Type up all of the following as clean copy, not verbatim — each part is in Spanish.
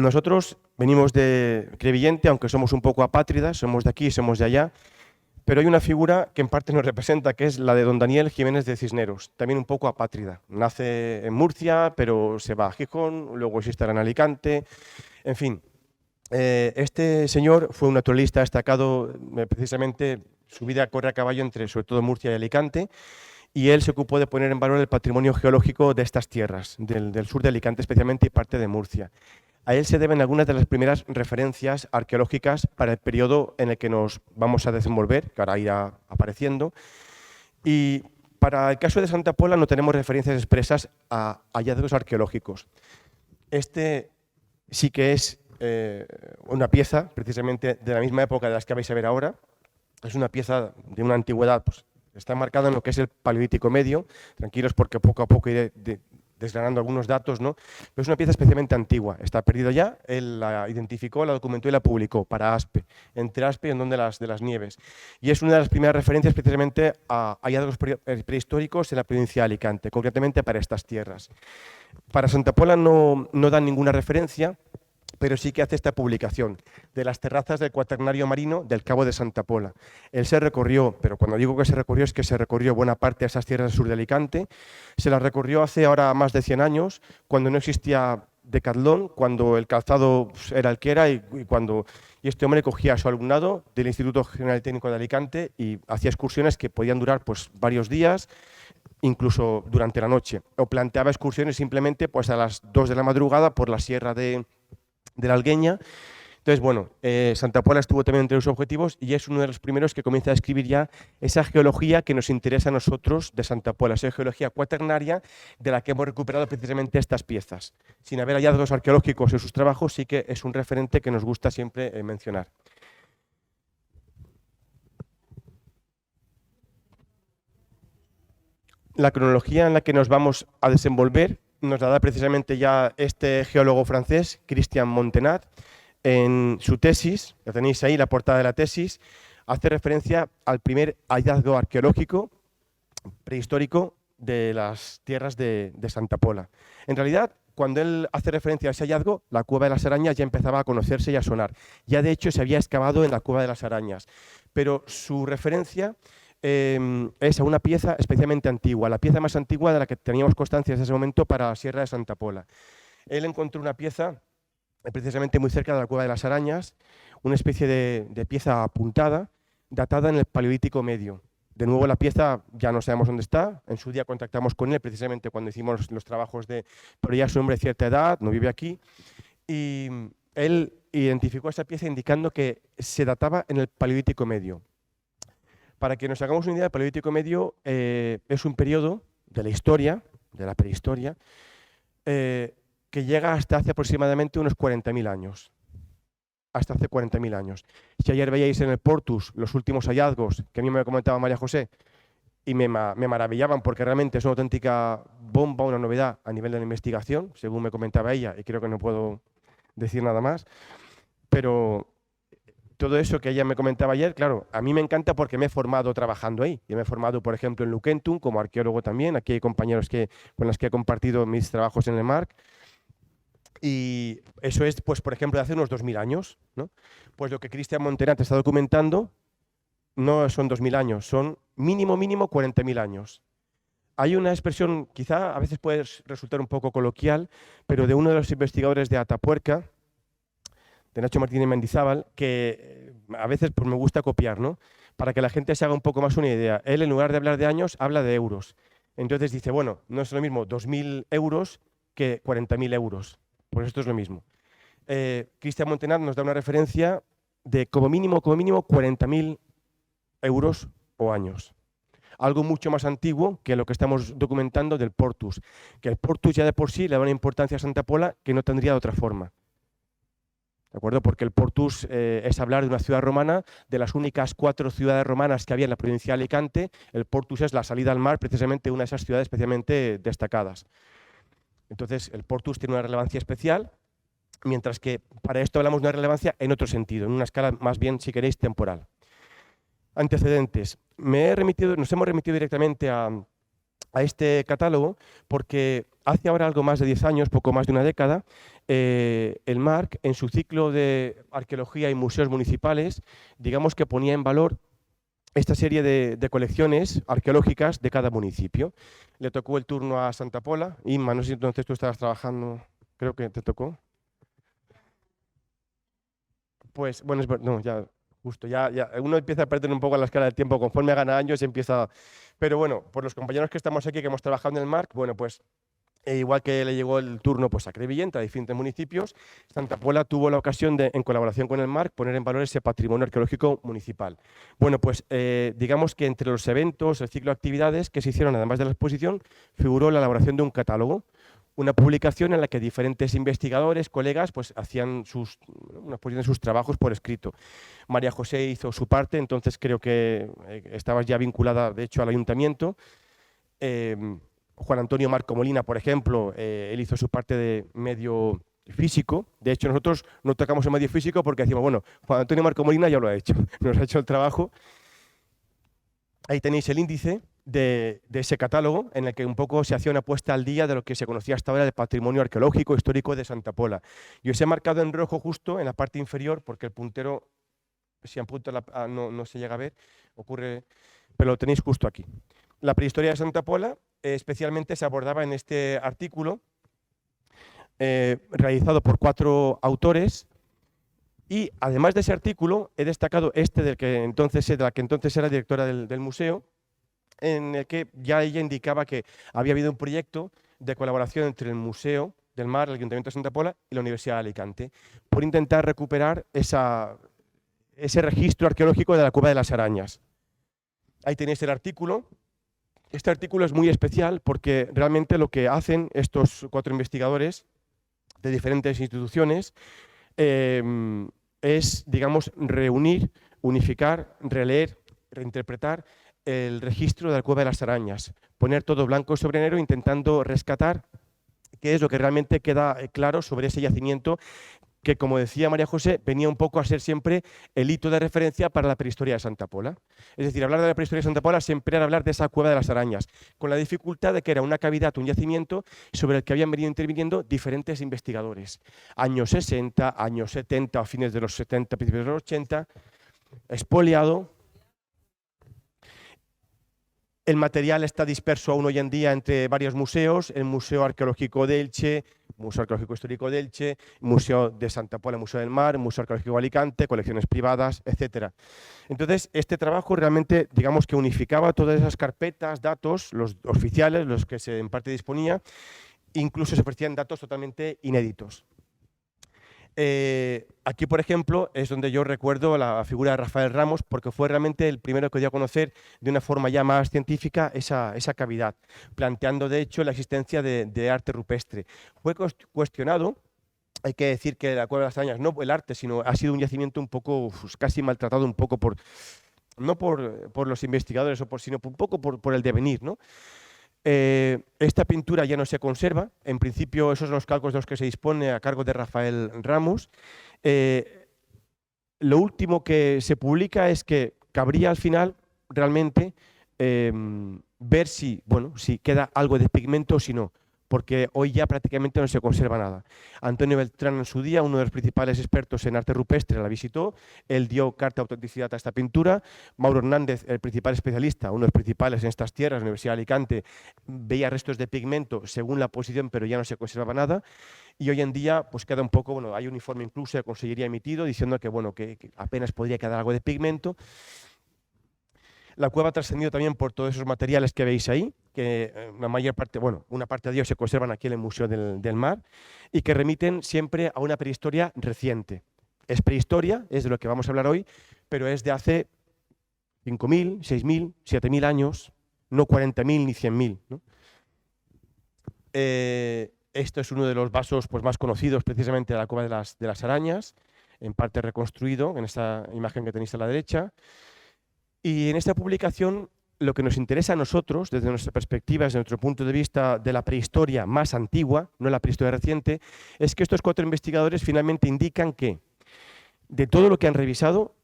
Nosotros venimos de Crevillente, aunque somos un poco apátridas, somos de aquí, somos de allá, pero hay una figura que en parte nos representa, que es la de don Daniel Jiménez de Cisneros, también un poco apátrida. Nace en Murcia, pero se va a Gijón, luego se instala en Alicante, en fin. Este señor fue un naturalista destacado, precisamente su vida corre a caballo entre sobre todo Murcia y Alicante, y él se ocupó de poner en valor el patrimonio geológico de estas tierras, del sur de Alicante especialmente y parte de Murcia. A él se deben algunas de las primeras referencias arqueológicas para el periodo en el que nos vamos a desenvolver, que ahora irá apareciendo. Y para el caso de Santa Pola no tenemos referencias expresas a hallazgos arqueológicos. Este sí que es una pieza, precisamente de la misma época de las que vais a ver ahora. Es una pieza de una antigüedad, pues, está marcada en lo que es el Paleolítico Medio. Tranquilos porque poco a poco iré desgranando algunos datos, ¿no? Pero es una pieza especialmente antigua, está perdida ya, él la identificó, la documentó y la publicó para Aspe, entre Aspe y Hondón de las Nieves. Y es una de las primeras referencias precisamente a hallazgos prehistóricos en la provincia de Alicante, concretamente para estas tierras. Para Santa Pola no dan ninguna referencia, pero sí que hace esta publicación de las terrazas del Cuaternario Marino del Cabo de Santa Pola. Él se recorrió, pero cuando digo que se recorrió es que se recorrió buena parte de esas tierras del sur de Alicante, se las recorrió hace ahora más de 100 años, cuando no existía Decatlón, cuando el calzado era el que era y este hombre cogía a su alumnado del Instituto General Técnico de Alicante y hacía excursiones que podían durar pues, varios días, incluso durante la noche, o planteaba excursiones simplemente pues, a las 2 de la madrugada por la sierra de la Algueña. Entonces, bueno, Santa Pola estuvo también entre los objetivos y es uno de los primeros que comienza a escribir ya esa geología que nos interesa a nosotros de Santa Pola, esa geología cuaternaria de la que hemos recuperado precisamente estas piezas. Sin haber hallazgos arqueológicos en sus trabajos, sí que es un referente que nos gusta siempre mencionar. La cronología en la que nos vamos a desenvolver nos la da precisamente ya este geólogo francés, Christian Montenat, en su tesis, la tenéis ahí, la portada de la tesis, hace referencia al primer hallazgo arqueológico prehistórico de las tierras de Santa Pola. En realidad, cuando él hace referencia a ese hallazgo, la Cueva de las Arañas ya empezaba a conocerse y a sonar. Ya de hecho se había excavado en la Cueva de las Arañas, pero su referencia es a una pieza especialmente antigua, la pieza más antigua de la que teníamos constancia en ese momento para la Sierra de Santa Pola. Él encontró una pieza precisamente muy cerca de la Cueva de las Arañas, una especie de pieza apuntada, datada en el Paleolítico Medio. De nuevo la pieza ya no sabemos dónde está, en su día contactamos con él precisamente cuando hicimos los trabajos pero ya es un hombre de cierta edad, no vive aquí, y él identificó esa pieza indicando que se databa en el Paleolítico Medio. Para que nos hagamos una idea, el Paleolítico Medio es un periodo de la historia, de la prehistoria, que llega hasta hace aproximadamente unos 40.000 años. Hasta hace 40.000 años. Si ayer veíais en el Portus los últimos hallazgos que a mí me comentaba María José y me maravillaban porque realmente es una auténtica bomba, una novedad a nivel de la investigación, según me comentaba ella, y creo que no puedo decir nada más, pero todo eso que ella me comentaba ayer, claro, a mí me encanta porque me he formado trabajando ahí. Yo me he formado, por ejemplo, en Luquentum como arqueólogo también. Aquí hay compañeros con los que he compartido mis trabajos en el MARC. Y eso es, pues, por ejemplo, de hace unos 2000 años, ¿no? Pues lo que Christian Montenat está documentando no son 2000 años, son mínimo 40.000 años. Hay una expresión, quizá a veces puede resultar un poco coloquial, pero de uno de los investigadores de Atapuerca, de Nacho Martínez Mendizábal, que a veces pues, me gusta copiar, ¿no? Para que la gente se haga un poco más una idea. Él, en lugar de hablar de años, habla de euros. Entonces dice, bueno, no es lo mismo 2.000 euros que 40.000 euros. Pues esto es lo mismo. Christian Montenat nos da una referencia de como mínimo 40.000 euros o años. Algo mucho más antiguo que lo que estamos documentando del Portus. Que el Portus ya de por sí le da una importancia a Santa Pola que no tendría de otra forma. ¿De acuerdo? Porque el Portus es hablar de una ciudad romana, de las únicas 4 ciudades romanas que había en la provincia de Alicante, el Portus es la salida al mar, precisamente una de esas ciudades especialmente destacadas. Entonces, el Portus tiene una relevancia especial, mientras que para esto hablamos de una relevancia en otro sentido, en una escala más bien, si queréis, temporal. Antecedentes. Nos hemos remitido directamente a este catálogo porque hace ahora algo más de 10 años, poco más de una década, el MARC, en su ciclo de arqueología y museos municipales, digamos que ponía en valor esta serie de colecciones arqueológicas de cada municipio. Le tocó el turno a Santa Pola. Inma, no sé si entonces tú estabas trabajando, creo que te tocó. Pues, bueno, no, ya, justo, ya, uno empieza a perder un poco la escala del tiempo, conforme gana años empieza. Pero bueno, por los compañeros que estamos aquí, que hemos trabajado en el MARC, bueno, pues igual que le llegó el turno pues, a Crevillent, a diferentes municipios, Santa Pola tuvo la ocasión de, en colaboración con el MARC, poner en valor ese patrimonio arqueológico municipal. Bueno, pues digamos que entre los eventos, el ciclo de actividades que se hicieron, además de la exposición, figuró la elaboración de un catálogo, una publicación en la que diferentes investigadores, colegas, pues hacían una exposición de sus trabajos por escrito. María José hizo su parte, entonces creo que estabas ya vinculada, de hecho, al ayuntamiento. Juan Antonio Marco Molina, por ejemplo, él hizo su parte de medio físico. De hecho, nosotros no tocamos el medio físico porque decimos, bueno, Juan Antonio Marco Molina ya lo ha hecho, nos ha hecho el trabajo. Ahí tenéis el índice de ese catálogo en el que un poco se hacía una puesta al día de lo que se conocía hasta ahora del patrimonio arqueológico histórico de Santa Pola. Yo os he marcado en rojo justo en la parte inferior porque el puntero, si apunto no se llega a ver, ocurre, pero lo tenéis justo aquí. La prehistoria de Santa Pola especialmente se abordaba en este artículo realizado por 4 autores y además de ese artículo he destacado este de la que entonces era directora del museo, en el que ya ella indicaba que había habido un proyecto de colaboración entre el Museo del Mar, el Ayuntamiento de Santa Pola y la Universidad de Alicante por intentar recuperar ese registro arqueológico de la Cueva de las Arañas. Ahí tenéis el artículo. Este artículo es muy especial porque realmente lo que hacen estos 4 investigadores de diferentes instituciones es, digamos, reunir, unificar, releer, reinterpretar el registro de la Cueva de las Arañas, poner todo blanco sobre negro intentando rescatar qué es lo que realmente queda claro sobre ese yacimiento que, como decía María José, venía un poco a ser siempre el hito de referencia para la prehistoria de Santa Pola. Es decir, hablar de la prehistoria de Santa Pola siempre era hablar de esa Cueva de las Arañas, con la dificultad de que era una cavidad, un yacimiento sobre el que habían venido interviniendo diferentes investigadores. Años 60, años 70, a fines de los 70, principios de los 80, expoliado. El material está disperso aún hoy en día entre varios museos, el Museo Arqueológico de Elche, Museo Arqueológico Histórico de Elche, Museo de Santa Pola, Museo del Mar, Museo Arqueológico de Alicante, colecciones privadas, etc. Entonces, este trabajo realmente, digamos que unificaba todas esas carpetas, datos, los oficiales, los que en parte disponía, incluso se ofrecían datos totalmente inéditos. Aquí, por ejemplo, es donde yo recuerdo la figura de Rafael Ramos, porque fue realmente el primero que dio a conocer de una forma ya más científica esa cavidad, planteando de hecho la existencia de arte rupestre. Fue cuestionado, hay que decir que la Cueva de las Arañas, no el arte, sino ha sido un yacimiento un poco, casi maltratado un poco no por los investigadores, sino un poco por el devenir, ¿no? Esta pintura ya no se conserva, en principio esos son los calcos de los que se dispone a cargo de Rafael Ramos. Lo último que se publica es que cabría al final realmente ver si queda algo de pigmento o si no, porque hoy ya prácticamente no se conserva nada. Antonio Beltrán en su día, uno de los principales expertos en arte rupestre, la visitó, él dio carta de autenticidad a esta pintura. Mauro Hernández, el principal especialista, uno de los principales en estas tierras, la Universidad de Alicante, veía restos de pigmento según la posición, pero ya no se conservaba nada. Y hoy en día pues queda un poco, hay un informe incluso de Consellería emitido diciendo que apenas podría quedar algo de pigmento. La cueva ha trascendido también por todos esos materiales que veis ahí, que la mayor parte, una parte de ellos se conservan aquí en el Museo del Mar y que remiten siempre a una prehistoria reciente. Es prehistoria, es de lo que vamos a hablar hoy, pero es de hace 5.000, 6.000, 7.000 años, no 40.000 ni 100.000, ¿no? Esto es uno de los vasos pues, más conocidos precisamente de la Cueva de las Arañas, en parte reconstruido en esta imagen que tenéis a la derecha. Y en esta publicación lo que nos interesa a nosotros, desde nuestra perspectiva, desde nuestro punto de vista de la prehistoria más antigua, no la prehistoria reciente, es que estos 4 investigadores finalmente indican que de todo lo que han revisado,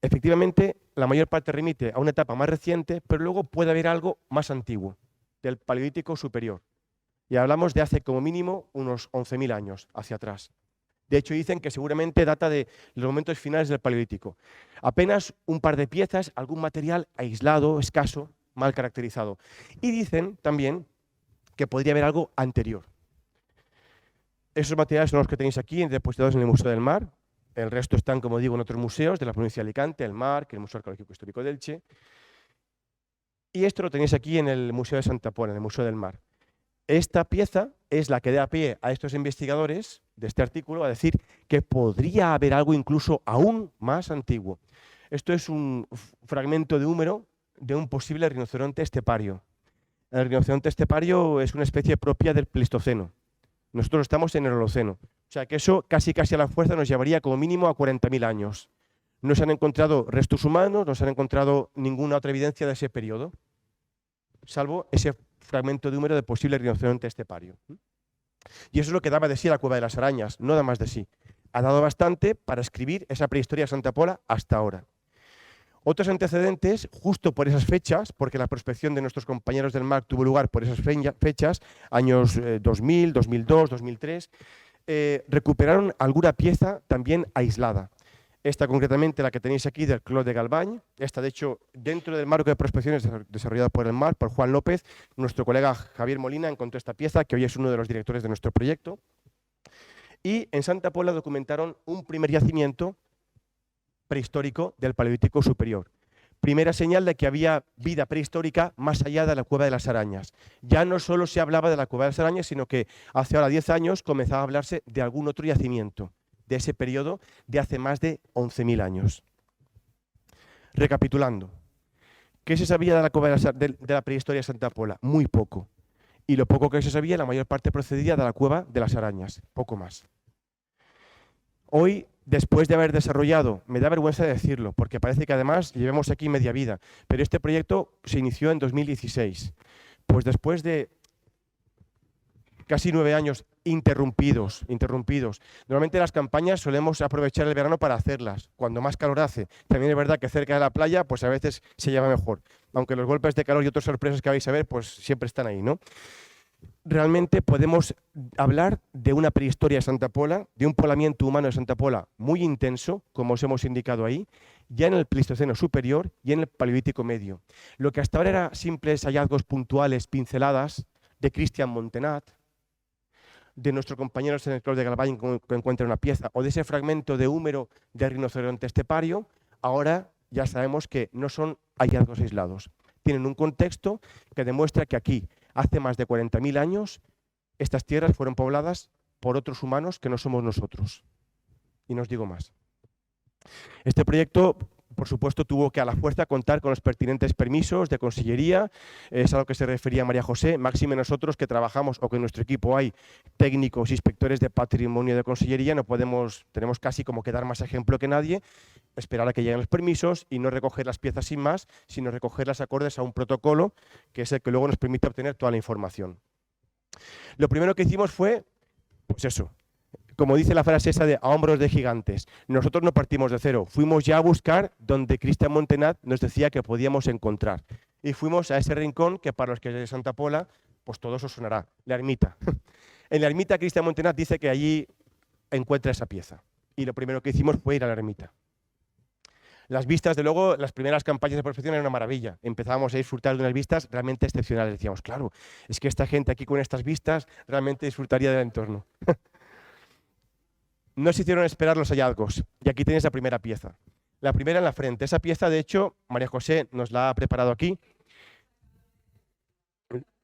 efectivamente la mayor parte remite a una etapa más reciente, pero luego puede haber algo más antiguo, del Paleolítico superior. Y hablamos de hace como mínimo unos 11.000 años hacia atrás. De hecho, dicen que seguramente data de los momentos finales del Paleolítico. Apenas un par de piezas, algún material aislado, escaso, mal caracterizado. Y dicen también que podría haber algo anterior. Esos materiales son los que tenéis aquí depositados en el Museo del Mar. El resto están, como digo, en otros museos de la provincia de Alicante, el MARC, el Museo Arqueológico Histórico de Elche. Y esto lo tenéis aquí en el Museo de Santa Pola, en el Museo del Mar. Esta pieza es la que da pie a estos investigadores de este artículo a decir que podría haber algo incluso aún más antiguo. Esto es un fragmento de húmero de un posible rinoceronte estepario. El rinoceronte estepario es una especie propia del Pleistoceno. Nosotros estamos en el Holoceno. O sea que eso casi a la fuerza nos llevaría como mínimo a 40.000 años. No se han encontrado restos humanos, no se han encontrado ninguna otra evidencia de ese periodo, salvo ese fragmento de húmero de posible rinoceronte estepario. Y eso es lo que daba de sí la Cueva de las Arañas, no da más de sí. Ha dado bastante para escribir esa prehistoria de Santa Pola hasta ahora. Otros antecedentes, justo por esas fechas, porque la prospección de nuestros compañeros del MARC tuvo lugar por esas fechas, años 2000, 2002, 2003, recuperaron alguna pieza también aislada. Esta concretamente, la que tenéis aquí, del Clos de Galvany. Esta, de hecho, dentro del marco de prospecciones desarrollado por el MARC, por Juan López, nuestro colega Javier Molina encontró esta pieza, que hoy es uno de los directores de nuestro proyecto. Y en Santa Pola documentaron un primer yacimiento prehistórico del Paleolítico Superior. Primera señal de que había vida prehistórica más allá de la Cueva de las Arañas. Ya no solo se hablaba de la Cueva de las Arañas, sino que hace ahora 10 años comenzaba a hablarse de algún otro yacimiento de ese periodo de hace más de 11.000 años. Recapitulando, ¿qué se sabía de la Cueva de la prehistoria de Santa Pola? Muy poco. Y lo poco que se sabía, la mayor parte procedía de la Cueva de las Arañas, poco más. Hoy, después de haber desarrollado, me da vergüenza decirlo, porque parece que además llevamos aquí media vida, pero este proyecto se inició en 2016. Pues después de casi 9 años interrumpidos. Normalmente las campañas solemos aprovechar el verano para hacerlas, cuando más calor hace. También es verdad que cerca de la playa, pues a veces se lleva mejor. Aunque los golpes de calor y otras sorpresas que vais a ver, pues siempre están ahí, ¿no? Realmente podemos hablar de una prehistoria de Santa Pola, de un poblamiento humano de Santa Pola muy intenso, como os hemos indicado ahí, ya en el Pleistoceno superior y en el Paleolítico medio. Lo que hasta ahora eran simples hallazgos puntuales, pinceladas, de Christian Montenat, de nuestros compañeros en el Clos de Galvany que encuentran una pieza, o de ese fragmento de húmero de rinoceronte estepario, ahora ya sabemos que no son hallazgos aislados. Tienen un contexto que demuestra que aquí, hace más de 40.000 años, estas tierras fueron pobladas por otros humanos que no somos nosotros. Y no os digo más. Este proyecto, por supuesto, tuvo que a la fuerza contar con los pertinentes permisos de consellería, es a lo que se refería María José, máxime nosotros que trabajamos o que en nuestro equipo hay técnicos y inspectores de patrimonio de consellería, tenemos casi como que dar más ejemplo que nadie, esperar a que lleguen los permisos y no recoger las piezas sin más, sino recogerlas acordes a un protocolo que es el que luego nos permite obtener toda la información. Lo primero que hicimos fue, pues eso, como dice la frase esa de a hombros de gigantes, nosotros no partimos de cero, fuimos ya a buscar donde Christian Montenat nos decía que podíamos encontrar. Y fuimos a ese rincón que para los que es de Santa Pola, pues todo eso sonará, la ermita. En la ermita Christian Montenat dice que allí encuentra esa pieza. Y lo primero que hicimos fue ir a la ermita. Las vistas, de luego, las primeras campañas de prospección eran una maravilla. Empezábamos a disfrutar de unas vistas realmente excepcionales. Decíamos, claro, es que esta gente aquí con estas vistas realmente disfrutaría del entorno. No se hicieron esperar los hallazgos. Y aquí tenéis la primera pieza. La primera en la frente. Esa pieza, de hecho, María José nos la ha preparado aquí.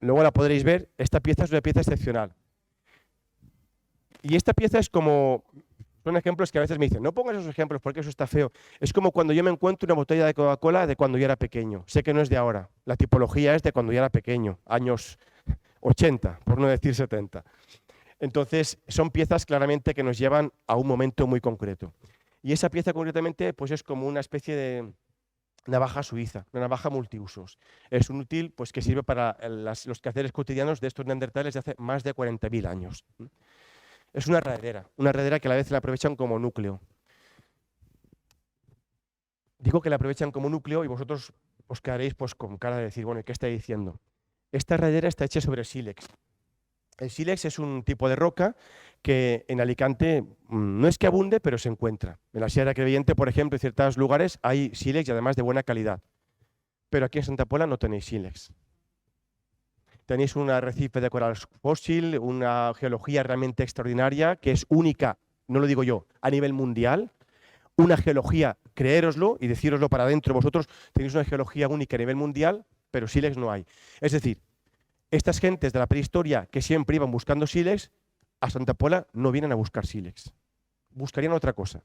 Luego la podréis ver. Esta pieza es una pieza excepcional. Y esta pieza es como... Son ejemplos que a veces me dicen, no pongas esos ejemplos porque eso está feo. Es como cuando yo me encuentro una botella de Coca-Cola de cuando yo era pequeño. Sé que no es de ahora. La tipología es de cuando yo era pequeño. Años 80, por no decir 70. Entonces, son piezas claramente que nos llevan a un momento muy concreto. Y esa pieza concretamente pues es como una especie de navaja suiza, una navaja multiusos. Es un útil pues, que sirve para los quehaceres cotidianos de estos neandertales de hace más de 40.000 años. Es una herradera que a la vez la aprovechan como núcleo. Digo que la aprovechan como núcleo y vosotros os quedaréis pues, con cara de decir, bueno, ¿qué está diciendo? Esta herradera está hecha sobre sílex. El sílex es un tipo de roca que en Alicante no es que abunde, pero se encuentra. En la Sierra Crevillente, por ejemplo, en ciertos lugares hay sílex y además de buena calidad. Pero aquí en Santa Pola no tenéis sílex. Tenéis un arrecife de coral fósil, una geología realmente extraordinaria, que es única, no lo digo yo, a nivel mundial. Una geología, creéroslo y decíroslo para adentro vosotros, tenéis una geología única a nivel mundial, pero sílex no hay. Es decir, estas gentes de la prehistoria que siempre iban buscando sílex, a Santa Pola no vienen a buscar sílex. Buscarían otra cosa.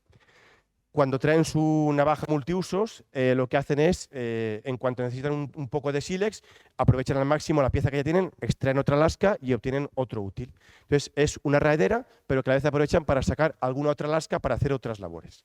Cuando traen su navaja multiusos, lo que hacen es, en cuanto necesitan un poco de sílex, aprovechan al máximo la pieza que ya tienen, extraen otra lasca y obtienen otro útil. Entonces es una raedera, pero que a la vez aprovechan para sacar alguna otra lasca para hacer otras labores.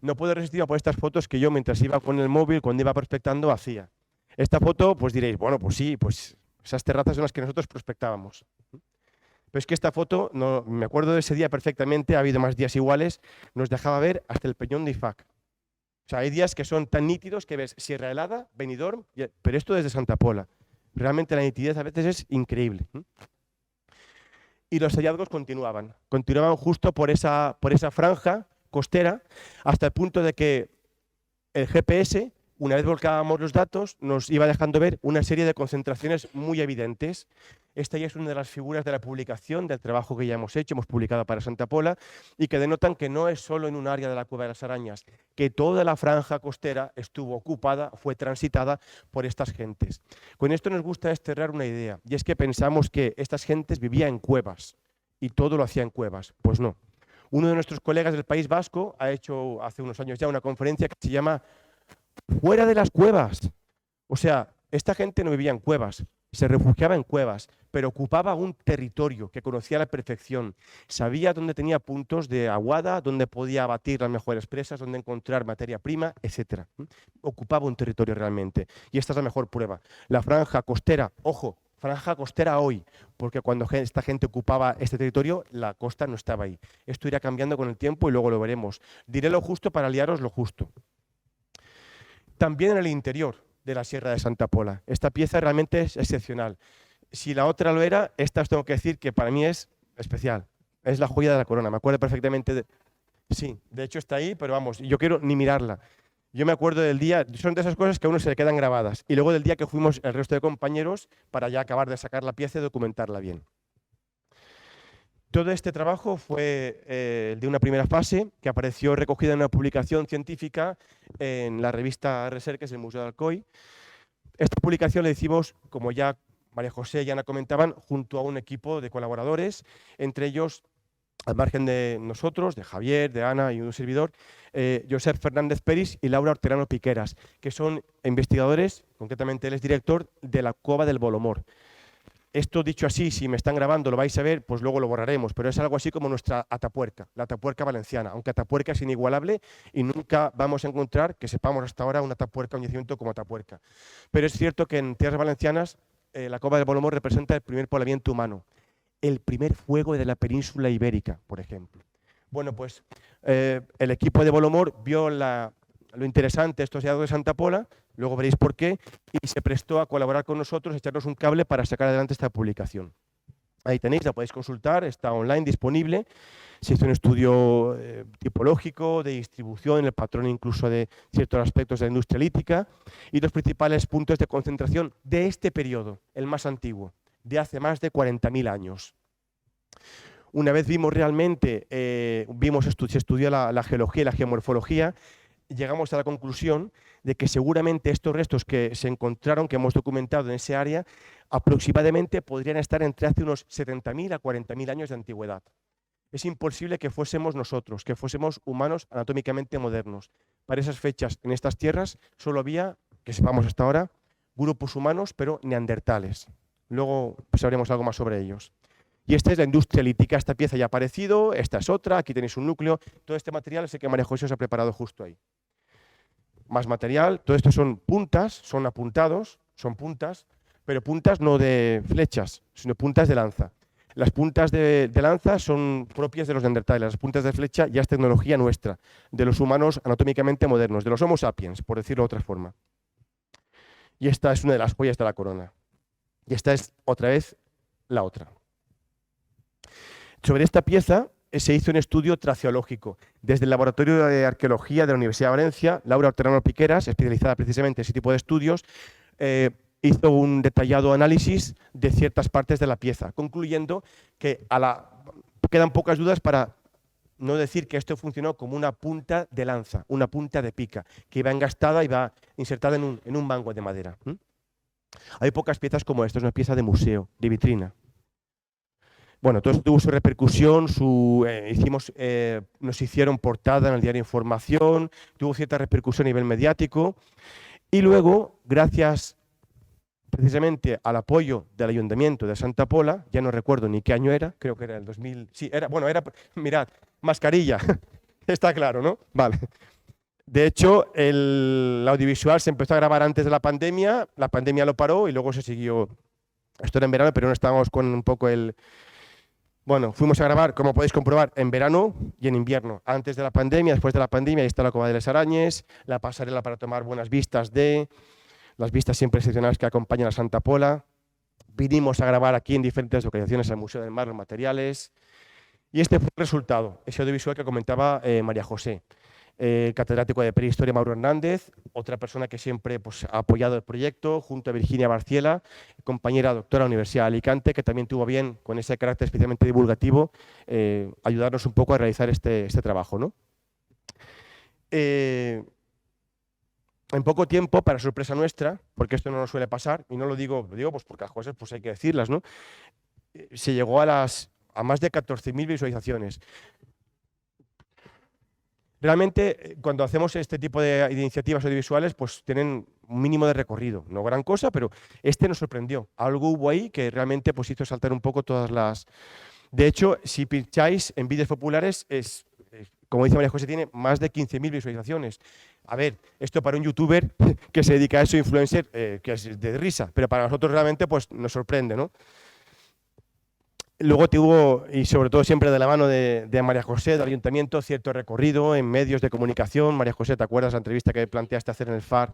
No puedo resistir a por estas fotos que yo, mientras iba con el móvil, cuando iba prospectando, hacía. Esta foto, pues diréis, bueno, pues sí, pues esas terrazas son las que nosotros prospectábamos. Pero es que esta foto, no, me acuerdo de ese día perfectamente, ha habido más días iguales, nos dejaba ver hasta el Peñón de Ifac. O sea, hay días que son tan nítidos que ves Sierra Helada, Benidorm, pero esto desde Santa Pola. Realmente la nitidez a veces es increíble. Y los hallazgos continuaban justo por esa franja costera, hasta el punto de que el GPS, una vez volcábamos los datos, nos iba dejando ver una serie de concentraciones muy evidentes. Esta ya es una de las figuras de la publicación, del trabajo que ya hemos hecho, hemos publicado para Santa Pola, y que denotan que no es solo en un área de la Cueva de las Arañas, que toda la franja costera estuvo ocupada, fue transitada por estas gentes. Con esto nos gusta desterrar una idea, y es que pensamos que estas gentes vivían en cuevas, y todo lo hacían en cuevas. Pues no. Uno de nuestros colegas del País Vasco ha hecho hace unos años ya una conferencia que se llama Fuera de las cuevas. O sea, esta gente no vivía en cuevas, se refugiaba en cuevas, pero ocupaba un territorio que conocía a la perfección. Sabía dónde tenía puntos de aguada, dónde podía abatir las mejores presas, dónde encontrar materia prima, etc. Ocupaba un territorio realmente. Y esta es la mejor prueba. La franja costera, ojo, franja costera hoy, porque cuando esta gente ocupaba este territorio, la costa no estaba ahí. Esto irá cambiando con el tiempo y luego lo veremos. Diré lo justo para liaros lo justo. También en el interior de la Sierra de Santa Pola. Esta pieza realmente es excepcional. Si la otra lo era, esta os tengo que decir que para mí es especial. Es la joya de la corona. Me acuerdo perfectamente de... Sí, de hecho está ahí, pero vamos, yo quiero ni mirarla. Yo me acuerdo del día, son de esas cosas que a uno se le quedan grabadas. Y luego del día que fuimos el resto de compañeros para ya acabar de sacar la pieza y documentarla bien. Todo este trabajo fue de una primera fase que apareció recogida en una publicación científica en la revista Recerques del Museo de Alcoy. Esta publicación la hicimos, como ya María José y Ana comentaban, junto a un equipo de colaboradores, entre ellos, al margen de nosotros, de Javier, de Ana y un servidor, Josep Fernández Peris y Laura Horterano Piqueras, que son investigadores, concretamente él es director de la Cova del Bolomor. Esto dicho así, si me están grabando lo vais a ver, pues luego lo borraremos, pero es algo así como nuestra Atapuerca, la Atapuerca valenciana, aunque Atapuerca es inigualable y nunca vamos a encontrar, que sepamos hasta ahora, una Atapuerca, un yacimiento como Atapuerca. Pero es cierto que en tierras valencianas la Cova del Bolomor representa el primer poblamiento humano, el primer fuego de la península ibérica, por ejemplo. Bueno, pues el equipo de Bolomor vio lo interesante de estos hallazgos de Santa Pola, luego veréis por qué, y se prestó a colaborar con nosotros, a echarnos un cable para sacar adelante esta publicación. Ahí tenéis, la podéis consultar, está online, disponible. Se hizo un estudio tipológico, de distribución, el patrón incluso de ciertos aspectos de la industria lítica y los principales puntos de concentración de este periodo, el más antiguo, de hace más de 40.000 años. Una vez vimos realmente, se estudió la geología y la geomorfología, llegamos a la conclusión de que seguramente estos restos que se encontraron, que hemos documentado en ese área, aproximadamente podrían estar entre hace unos 70.000 a 40.000 años de antigüedad. Es imposible que fuésemos nosotros, que fuésemos humanos anatómicamente modernos. Para esas fechas, en estas tierras, solo había, que sepamos hasta ahora, grupos humanos, pero neandertales. Luego sabremos algo más sobre ellos. Y esta es la industria lítica, esta pieza ya ha aparecido, esta es otra, aquí tenéis un núcleo. Todo este material sé que María José os ha preparado justo ahí. Más material, todo esto son puntas, son apuntados, son puntas, pero puntas no de flechas, sino puntas de lanza. Las puntas de lanza son propias de los neandertales, las puntas de flecha ya es tecnología nuestra, de los humanos anatómicamente modernos, de los Homo sapiens, por decirlo de otra forma. Y esta es una de las joyas de la corona. Y esta es, otra vez, la otra. Sobre esta pieza se hizo un estudio traceológico desde el Laboratorio de Arqueología de la Universidad de Valencia. Laura Horterano Piqueras, especializada precisamente en ese tipo de estudios, hizo un detallado análisis de ciertas partes de la pieza, concluyendo que quedan pocas dudas para no decir que esto funcionó como una punta de lanza, una punta de pica, que iba engastada y va insertada en un mango de madera. Hay pocas piezas como esta, es una pieza de museo, de vitrina. Bueno, todo esto tuvo su repercusión, nos hicieron portada en el diario Información, tuvo cierta repercusión a nivel mediático y luego, gracias precisamente al apoyo del Ayuntamiento de Santa Pola, ya no recuerdo ni qué año era, creo que era el 2000, sí, mirad, mascarilla, está claro, ¿no? Vale. De hecho, el audiovisual se empezó a grabar antes de la pandemia lo paró y luego se siguió, esto era en verano, pero no estábamos con un poco Bueno, fuimos a grabar, como podéis comprobar, en verano y en invierno, antes de la pandemia, después de la pandemia, ahí está la Cova de las Arañes, la pasarela para tomar buenas vistas las vistas siempre excepcionales que acompañan a Santa Pola. Vinimos a grabar aquí en diferentes localizaciones al Museo del Mar, los materiales. Y este fue el resultado, ese audiovisual que comentaba María José. Catedrático de Prehistoria Mauro Hernández, otra persona que siempre ha apoyado el proyecto, junto a Virginia Barciela, compañera doctora de la Universidad de Alicante, que también tuvo bien, con ese carácter especialmente divulgativo, ayudarnos un poco a realizar este trabajo, ¿no? En poco tiempo, para sorpresa nuestra, porque esto no nos suele pasar, y no lo digo pues porque las cosas pues hay que decirlas, ¿no? Se llegó a más de 14.000 visualizaciones. Realmente, cuando hacemos este tipo de iniciativas audiovisuales, pues tienen un mínimo de recorrido. No gran cosa, pero este nos sorprendió. Algo hubo ahí que realmente pues, hizo saltar un poco todas las... De hecho, si pincháis en vídeos populares, como dice María José, tiene más de 15.000 visualizaciones. A ver, esto para un youtuber que se dedica a eso, influencer, que es de risa, pero para nosotros realmente pues, nos sorprende, ¿no? Luego tuvo, y sobre todo siempre de la mano de María José, del Ayuntamiento, cierto recorrido en medios de comunicación. María José, ¿te acuerdas la entrevista que planteaste hacer en el FAR?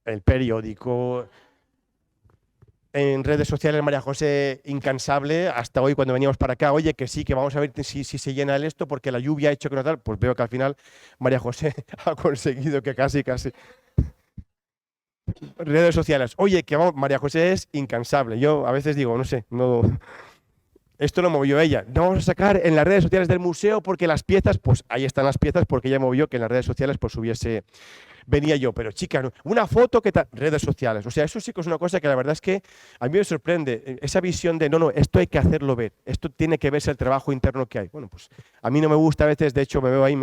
El periódico. En redes sociales, María José, incansable, hasta hoy cuando veníamos para acá. Oye, que sí, que vamos a ver si se llena el esto, porque la lluvia ha hecho que no tal. Pues veo que al final María José ha conseguido que casi. Redes sociales. Oye, que vamos, María José es incansable. Yo a veces digo, no sé, no... Esto lo movió ella. No vamos a sacar en las redes sociales del museo porque las piezas, pues ahí están las piezas porque ella movió que en las redes sociales pues hubiese... Venía yo, pero chica, ¿no? Una foto que tal... Redes sociales. O sea, eso sí que es una cosa que la verdad es que a mí me sorprende. Esa visión de, no, esto hay que hacerlo ver. Esto tiene que verse el trabajo interno que hay. Bueno, pues a mí no me gusta a veces, de hecho me veo ahí,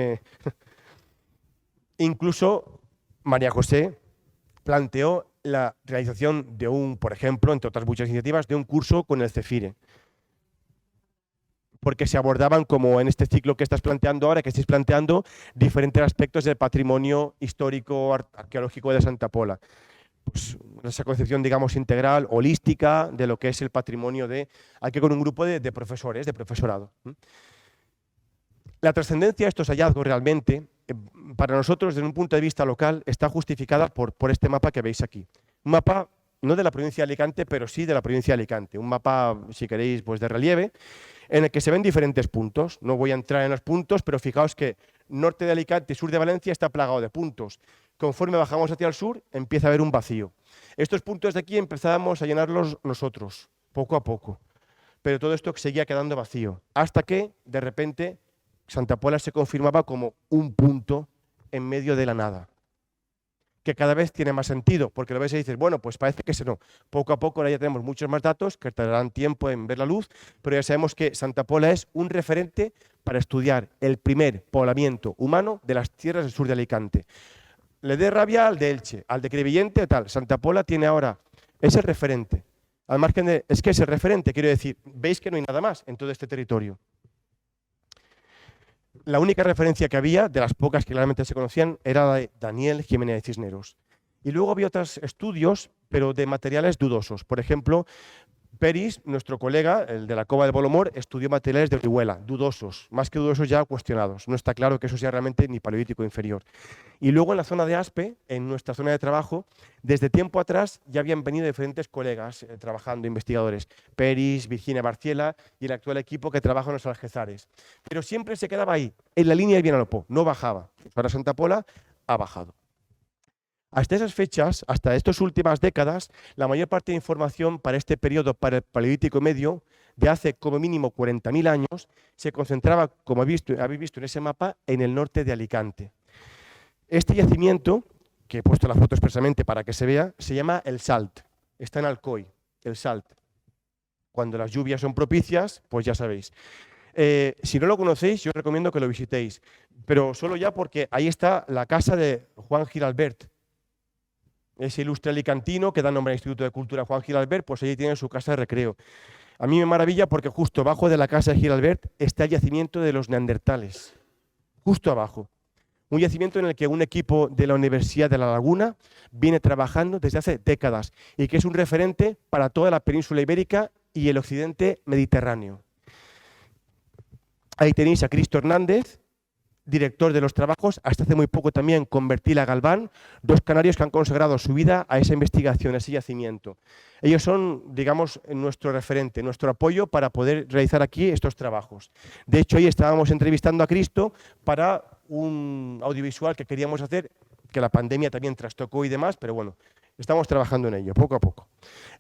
Incluso María José planteó la realización de por ejemplo, entre otras muchas iniciativas, de un curso con el CEFIRE. Porque se abordaban, como en este ciclo que estás planteando ahora, que estáis planteando, diferentes aspectos del patrimonio histórico, arqueológico de Santa Pola. Pues esa concepción, digamos, integral, holística, de lo que es el patrimonio aquí con un grupo de profesores, de profesorado. La trascendencia de estos hallazgos realmente, para nosotros, desde un punto de vista local, está justificada por este mapa que veis aquí. Un mapa no de la provincia de Alicante, pero sí de la provincia de Alicante. Un mapa, si queréis, pues de relieve, en el que se ven diferentes puntos. No voy a entrar en los puntos, pero fijaos que norte de Alicante y sur de Valencia está plagado de puntos. Conforme bajamos hacia el sur, empieza a haber un vacío. Estos puntos de aquí empezábamos a llenarlos nosotros, poco a poco. Pero todo esto seguía quedando vacío, hasta que, de repente, Santa Pola se confirmaba como un punto en medio de la nada, que cada vez tiene más sentido, porque lo ves y dices, bueno, pues parece que no. Poco a poco ahora ya tenemos muchos más datos que tardarán tiempo en ver la luz, pero ya sabemos que Santa Pola es un referente para estudiar el primer poblamiento humano de las tierras del sur de Alicante. Le dé rabia al de Elche, al de Crevillente, tal. Santa Pola tiene ahora ese referente. Al margen de, es que ese referente, quiero decir, veis que no hay nada más en todo este territorio. La única referencia que había, de las pocas que claramente se conocían, era la de Daniel Jiménez de Cisneros. Y luego había otros estudios, pero de materiales dudosos. Por ejemplo, Peris, nuestro colega, el de la Cova del Bolomor, estudió materiales de Orihuela, dudosos, más que dudosos ya cuestionados. No está claro que eso sea realmente ni paleolítico inferior. Y luego en la zona de Aspe, en nuestra zona de trabajo, desde tiempo atrás ya habían venido diferentes colegas trabajando, investigadores, Peris, Virginia Barciela y el actual equipo que trabaja en los Algezares. Pero siempre se quedaba ahí, en la línea del Vinalopó, no bajaba. Para Santa Pola ha bajado. Hasta esas fechas, hasta estas últimas décadas, la mayor parte de información para este periodo, para el Paleolítico Medio, de hace como mínimo 40.000 años, se concentraba, como habéis visto en ese mapa, en el norte de Alicante. Este yacimiento, que he puesto la foto expresamente para que se vea, se llama El Salt. Está en Alcoy, El Salt. Cuando las lluvias son propicias, pues ya sabéis. Si no lo conocéis, yo os recomiendo que lo visitéis, pero solo ya porque ahí está la casa de Juan Giralbert, ese ilustre alicantino que da nombre al Instituto de Cultura Juan Giralbert, pues allí tiene su casa de recreo. A mí me maravilla porque justo abajo de la casa de Giralbert está el yacimiento de los neandertales, justo abajo. Un yacimiento en el que un equipo de la Universidad de La Laguna viene trabajando desde hace décadas y que es un referente para toda la península ibérica y el occidente mediterráneo. Ahí tenéis a Cristo Hernández, director de los trabajos, hasta hace muy poco también con Bertila Galván, dos canarios que han consagrado su vida a esa investigación, a ese yacimiento. Ellos son, digamos, nuestro referente, nuestro apoyo para poder realizar aquí estos trabajos. De hecho, hoy estábamos entrevistando a Cristo para un audiovisual que queríamos hacer, que la pandemia también trastocó y demás, pero bueno, estamos trabajando en ello, poco a poco.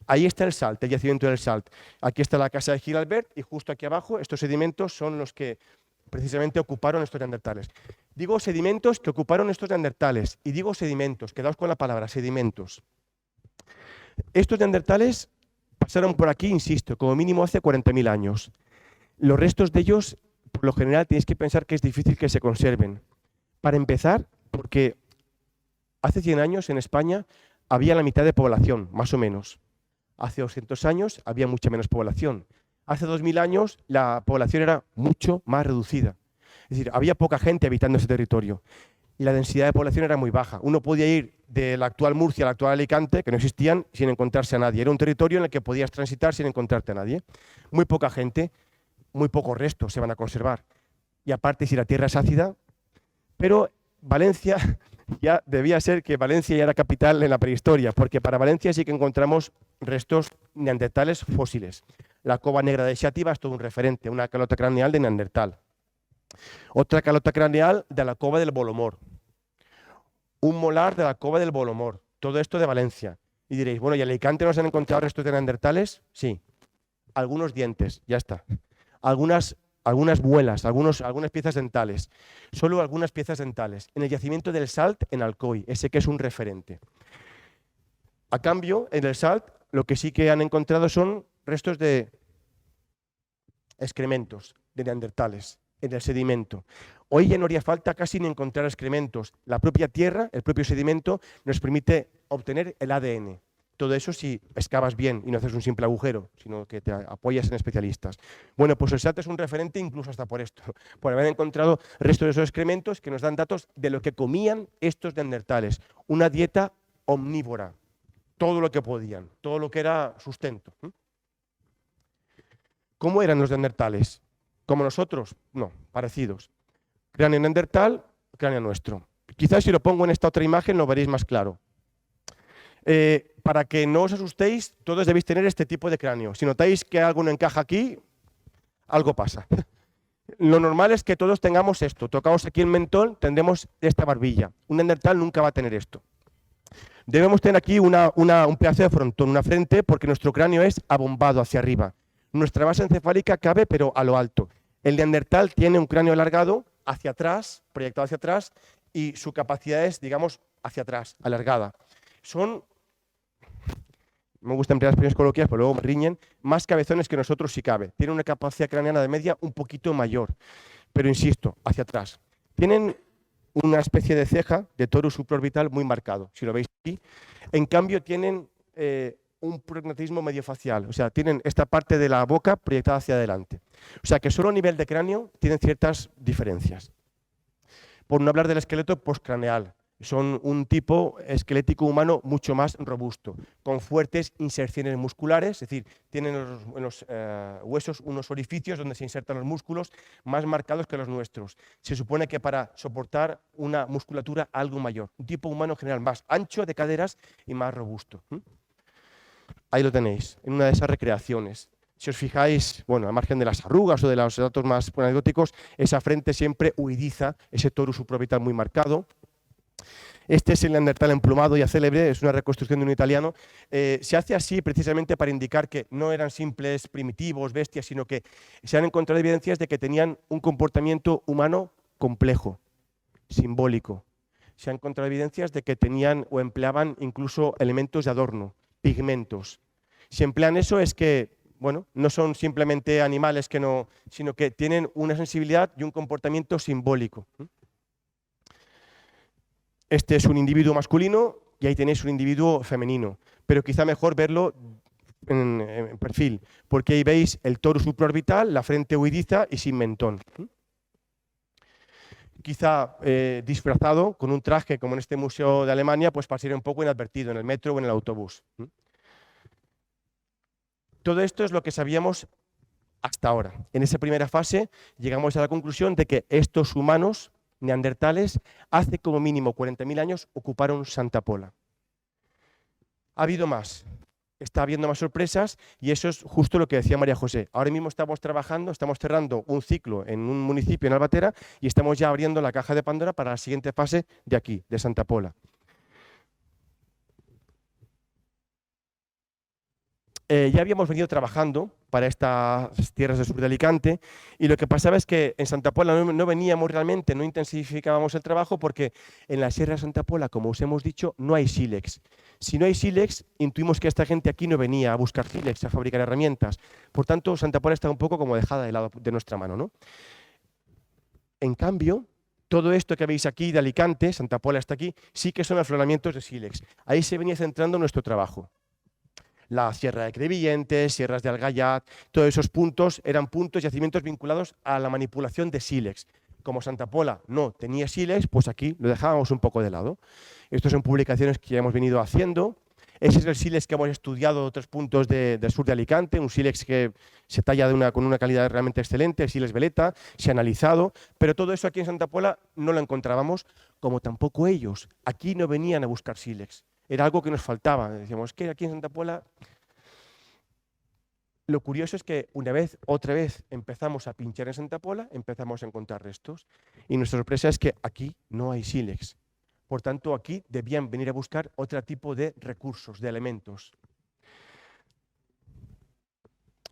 Ahí está el Salt, el yacimiento del Salt. Aquí está la casa de Giralbert y justo aquí abajo estos sedimentos son los que precisamente ocuparon estos neandertales. Digo sedimentos que ocuparon estos neandertales y digo sedimentos, quedaos con la palabra sedimentos. Estos neandertales pasaron por aquí, insisto, como mínimo hace 40.000 años. Los restos de ellos, por lo general, tenéis que pensar que es difícil que se conserven. Para empezar, porque hace 100 años en España había la mitad de población, más o menos. Hace 200 años había mucha menos población. Hace 2000 años la población era mucho más reducida. Es decir, había poca gente habitando ese territorio. Y la densidad de población era muy baja. Uno podía ir de la actual Murcia a la actual Alicante, que no existían, sin encontrarse a nadie. Era un territorio en el que podías transitar sin encontrarte a nadie. Muy poca gente, muy pocos restos se van a conservar. Y aparte, si la tierra es ácida, pero Valencia ya debía ser que Valencia ya era capital en la prehistoria, porque para Valencia sí que encontramos restos neandertales fósiles. La Cova Negra de Xàtiva es todo un referente, una calota craneal de Neandertal. Otra calota craneal de la Cova del Bolomor. Un molar de la Cova del Bolomor. Todo esto de Valencia. Y diréis, bueno, ¿y en Alicante no se han encontrado restos de neandertales? Sí. Algunos dientes, ya está. Algunas muelas, algunas piezas dentales. Solo algunas piezas dentales. En el yacimiento del Salt, en Alcoy, ese que es un referente. A cambio, en el Salt, lo que sí que han encontrado son restos de excrementos de neandertales en el sedimento. Hoy ya no haría falta casi ni encontrar excrementos. La propia tierra, el propio sedimento, nos permite obtener el ADN. Todo eso si excavas bien y no haces un simple agujero, sino que te apoyas en especialistas. Bueno, pues el Salt es un referente incluso hasta por esto, por haber encontrado restos de esos excrementos que nos dan datos de lo que comían estos neandertales. Una dieta omnívora, todo lo que podían, todo lo que era sustento. ¿Cómo eran los neandertales? ¿Como nosotros? No, parecidos. Cráneo neandertal, cráneo nuestro. Quizás si lo pongo en esta otra imagen lo veréis más claro. Para que no os asustéis, todos debéis tener este tipo de cráneo. Si notáis que algo no encaja aquí, algo pasa. Lo normal es que todos tengamos esto. Tocaos aquí el mentón, tendremos esta barbilla. Un neandertal nunca va a tener esto. Debemos tener aquí un pedazo de frontón, una frente, porque nuestro cráneo es abombado hacia arriba. Nuestra base encefálica cabe, pero a lo alto. El neandertal tiene un cráneo alargado hacia atrás, proyectado hacia atrás, y su capacidad es, digamos, hacia atrás, alargada. Me gusta emplear expresiones coloquiales, pero luego me riñen, más cabezones que nosotros si cabe. Tienen una capacidad craneana de media un poquito mayor, pero insisto, hacia atrás. Tienen una especie de ceja de torus supraorbital muy marcado, si lo veis aquí. En cambio, tienen un prognatismo mediofacial, o sea, tienen esta parte de la boca proyectada hacia adelante. O sea, que solo a nivel de cráneo tienen ciertas diferencias. Por no hablar del esqueleto postcraneal. Son un tipo esquelético humano mucho más robusto, con fuertes inserciones musculares, es decir, tienen en los huesos unos orificios donde se insertan los músculos más marcados que los nuestros. Se supone que para soportar una musculatura algo mayor. Un tipo humano en general más ancho de caderas y más robusto. Ahí lo tenéis, en una de esas recreaciones. Si os fijáis, bueno, al margen de las arrugas o de los datos más anecdóticos, esa frente siempre huidiza, ese torus supraorbital muy marcado. Este es el neandertal emplumado ya célebre, es una reconstrucción de un italiano. Se hace así precisamente para indicar que no eran simples primitivos, bestias, sino que se han encontrado evidencias de que tenían un comportamiento humano complejo, simbólico. Se han encontrado evidencias de que tenían o empleaban incluso elementos de adorno, pigmentos. Si emplean eso es que, bueno, no son simplemente animales sino que tienen una sensibilidad y un comportamiento simbólico. Este es un individuo masculino y ahí tenéis un individuo femenino, pero quizá mejor verlo en perfil, porque ahí veis el torus supraorbital, la frente huidiza y sin mentón. Quizá disfrazado con un traje como en este museo de Alemania, pues para ser un poco inadvertido en el metro o en el autobús. Todo esto es lo que sabíamos hasta ahora. En esa primera fase llegamos a la conclusión de que estos humanos neandertales hace como mínimo 40.000 años ocuparon Santa Pola. Ha habido más, está habiendo más sorpresas y eso es justo lo que decía María José. Ahora mismo estamos trabajando, estamos cerrando un ciclo en un municipio en Albatera y estamos ya abriendo la caja de Pandora para la siguiente fase de aquí, de Santa Pola. Ya habíamos venido trabajando para estas tierras del sur de Alicante y lo que pasaba es que en Santa Pola no veníamos realmente, no intensificábamos el trabajo porque en la Sierra de Santa Pola, como os hemos dicho, no hay sílex. Si no hay sílex, intuimos que esta gente aquí no venía a buscar sílex, a fabricar herramientas. Por tanto, Santa Pola está un poco como dejada de lado de nuestra mano, ¿no? En cambio, todo esto que veis aquí de Alicante, Santa Pola está aquí, sí que son afloramientos de sílex. Ahí se venía centrando nuestro trabajo. La Sierra de Crevillente, Sierras de Algayat, todos esos puntos eran puntos y yacimientos vinculados a la manipulación de sílex. Como Santa Pola no tenía sílex, pues aquí lo dejábamos un poco de lado. Estas son publicaciones que ya hemos venido haciendo. Ese es el sílex que hemos estudiado en otros puntos del sur de Alicante, un sílex que se talla con una calidad realmente excelente, el sílex veleta, se ha analizado, pero todo eso aquí en Santa Pola no lo encontrábamos, como tampoco ellos. Aquí no venían a buscar sílex. Era algo que nos faltaba. Decíamos, que aquí en Santa Pola... Lo curioso es que otra vez empezamos a pinchar en Santa Pola, empezamos a encontrar restos. Y nuestra sorpresa es que aquí no hay sílex. Por tanto, aquí debían venir a buscar otro tipo de recursos, de elementos.